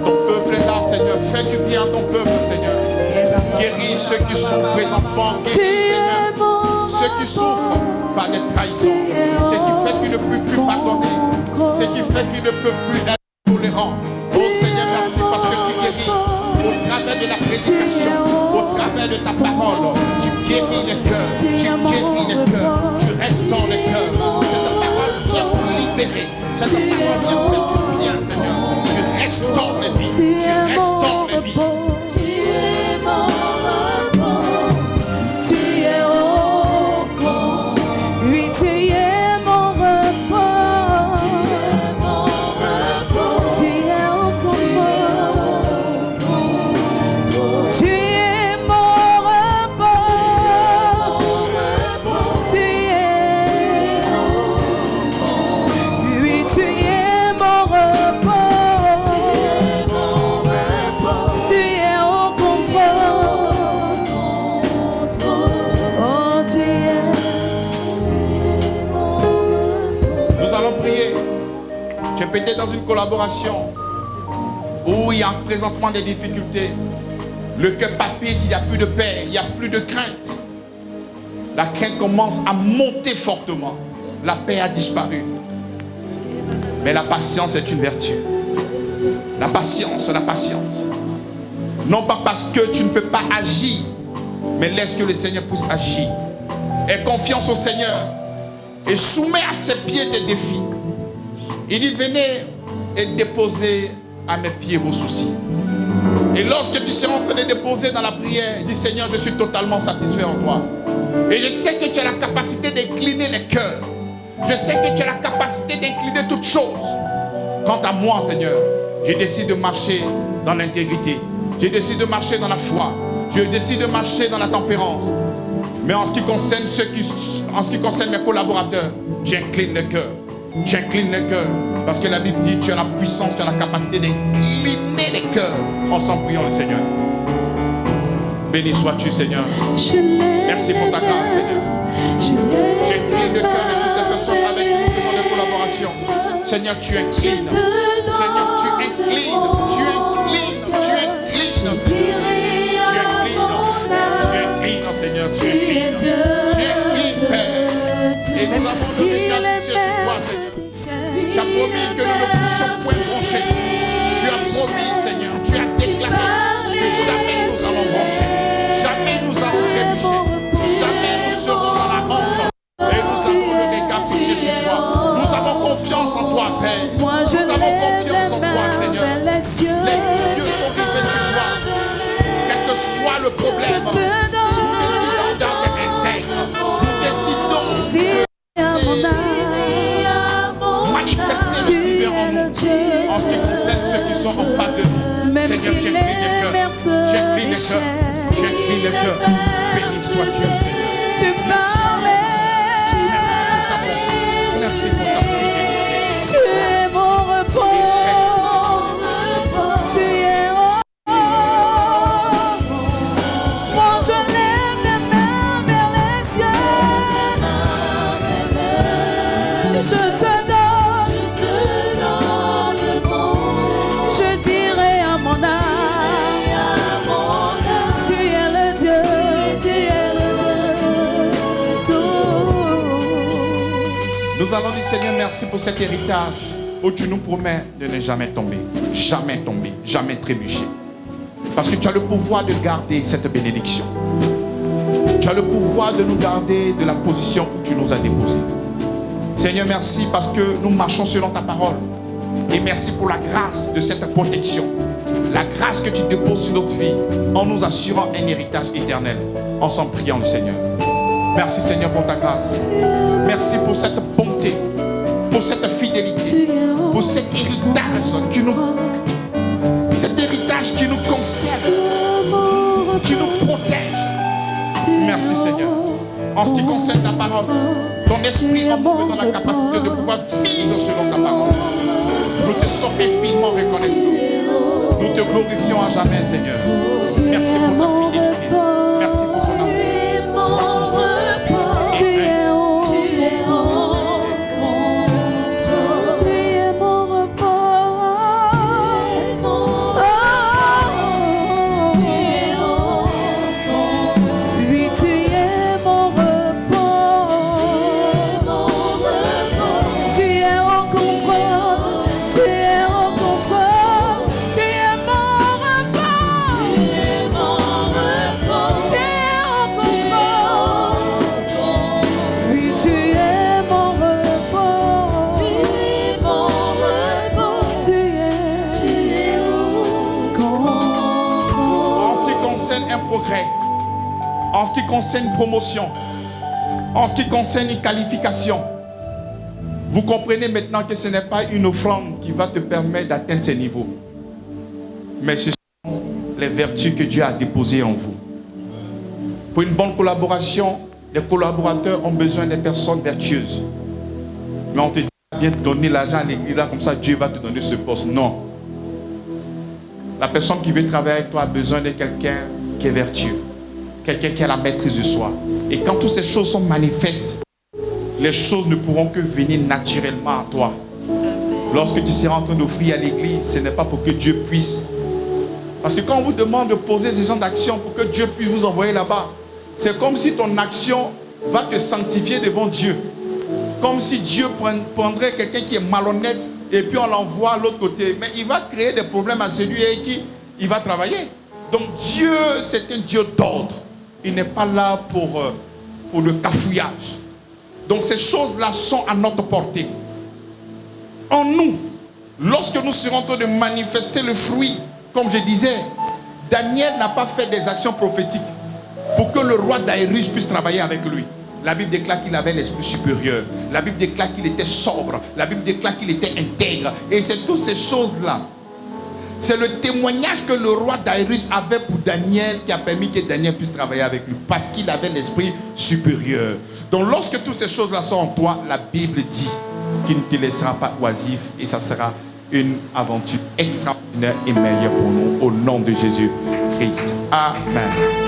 Ton peuple est là, Seigneur. Fais du bien à ton peuple, Seigneur. Guéris ceux qui sont présentement. Guéris, Seigneur. Ceux qui souffrent par des trahisons. Ceux qui fait qu'ils ne peuvent plus pardonner. Ceux qui fait qu'ils ne peuvent plus être tolérants. Oh Seigneur, merci parce que tu guéris. Au travers de la prédication, au travers de ta parole, tu guéris les cœurs. Tu guéris les cœurs. Tu restaures les cœurs. Cette parole vient pour libérer. Cette parole vient pour faire du bien, Seigneur. Tu restaures les vies. Tu restaures les vies. Tu es mon repos, tu es au contrôle. Oui, tu es mon repos, tu es au contrôle. Tu es mon repos, tu es, oui, tu es mon repos. Tu es au contrôle. Oh, tu es. Nous allons prier. Tu es peut-être dans une collaboration où il y a présentement des difficultés. Le cœur palpite, il n'y a plus de paix, il n'y a plus de crainte. La crainte commence à monter fortement. La paix a disparu. Mais la patience est une vertu. La patience, la patience. Non pas parce que tu ne peux pas agir, mais laisse que le Seigneur puisse agir. Aie confiance au Seigneur et soumets à ses pieds tes défis. Il dit, venez et déposez à mes pieds vos soucis. Et lorsque tu seras en train de déposer dans la prière, dis, Seigneur, je suis totalement satisfait en toi. Et je sais que tu as la capacité d'incliner les cœurs. Je sais que tu as la capacité d'incliner toutes choses. Quant à moi, Seigneur, je décide de marcher dans l'intégrité. Je décide de marcher dans la foi. Je décide de marcher dans la tempérance. Mais en ce qui concerne mes collaborateurs, tu inclines le cœur. Tu inclines le cœur. Parce que la Bible dit, tu as la puissance, tu as la capacité d'incliner les cœurs. Ensemble, prions le Seigneur. Béni sois-tu, Seigneur. Merci pour ta grâce, Seigneur. J'incline le cœur de toutes ces personnes avec qui nous faisons des collaborations. Seigneur, tu inclines. Seigneur, tu inclines. Tu inclines. Tu inclines, Seigneur. Tu inclines, Seigneur. Tu inclines. Tu inclines, Père. Et nous avons le regard fixé sur toi, Seigneur. Tu as promis que nous ne puissions point broncher. Tu as promis, Seigneur. Tu as les cieux. Les yeux sont rivés sur toi. Quel que soit le Je problème, te nous décidons d'être intègres. Nous décidons dis à mon âme, de manifester tu le divin en es le nous. Dieu. En ce qui concerne ceux qui sont en face de nous. Même Seigneur, si j'incline les les cœurs. mers se J'incline les cœurs. déchaînent, J'incline les cœurs. Béni sois-tu, Seigneur. tu parlais. Merci pour ta fidélité. Tu es mon repos. Tu es mon moi je lève les mains vers les cieux. Je te donne. Je dirai à mon âme, tu es le Dieu, tu es le Dieu. Tout. Nous allons dire, Seigneur, merci pour cet héritage où tu nous promets de ne jamais tomber, jamais trébucher. Parce que tu as le pouvoir de garder cette bénédiction. Tu as le pouvoir de nous garder de la position où tu nous as déposés. Seigneur, merci parce que nous marchons selon ta parole. Et merci pour la grâce de cette protection. La grâce que tu déposes sur notre vie en nous assurant un héritage éternel. Ensemble, prions le Seigneur. Merci Seigneur pour ta grâce. Merci pour cette bonté, pour cette fidélité, pour cet héritage qui nous conserve, qui nous protège. Merci Seigneur. En ce qui concerne ta parole, ton esprit en nous dans la capacité de pouvoir vivre selon ta parole. Nous te sommes infiniment reconnaissants. Nous te glorifions à jamais, Seigneur. Merci pour ta fidélité. Merci pour ton amour. Tu es mon repos. Oui, tu es mon repos. Tu es au contrôle. Tu es au contrôle. Tu es mon repos. Tu es au contrôle. Oui, tu es mon repos. Tu es au contrôle. En ce qui concerne un progrès, en ce qui concerne une promotion, en ce qui concerne une qualification, vous comprenez maintenant que ce n'est pas une offrande qui va te permettre d'atteindre ces niveaux, mais ce sont les vertus que Dieu a déposées en vous. Pour une bonne collaboration, les collaborateurs ont besoin des personnes vertueuses. Mais on te dit, viens te donner l'argent à l'église, là, comme ça Dieu va te donner ce poste. Non. La personne qui veut travailler avec toi a besoin de quelqu'un qui est vertueux, quelqu'un qui a la maîtrise de soi. Et quand toutes ces choses sont manifestes, les choses ne pourront que venir naturellement à toi. Lorsque tu seras en train d'offrir à l'église, ce n'est pas pour que Dieu puisse. Parce que quand on vous demande de poser ces gens d'action pour que Dieu puisse vous envoyer là-bas, c'est comme si ton action va te sanctifier devant Dieu. Comme si Dieu prendrait quelqu'un qui est malhonnête et puis on l'envoie à l'autre côté. Mais il va créer des problèmes à celui avec qui il va travailler. Donc Dieu, c'est un Dieu d'ordre. Il n'est pas là pour le cafouillage. Donc ces choses-là sont à notre portée. En nous, lorsque nous serons en train de manifester le fruit, comme je disais, Daniel n'a pas fait des actions prophétiques pour que le roi Daïrus puisse travailler avec lui. La Bible déclare qu'il avait l'esprit supérieur. La Bible déclare qu'il était sobre. La Bible déclare qu'il était intègre. Et c'est toutes ces choses-là. C'est le témoignage que le roi Daïrus avait pour Daniel qui a permis que Daniel puisse travailler avec lui. Parce qu'il avait l'esprit supérieur. Donc lorsque toutes ces choses-là sont en toi, la Bible dit qu'il ne te laissera pas oisif. Et ça sera une aventure extraordinaire et meilleure pour nous. Au nom de Jésus-Christ. Amen.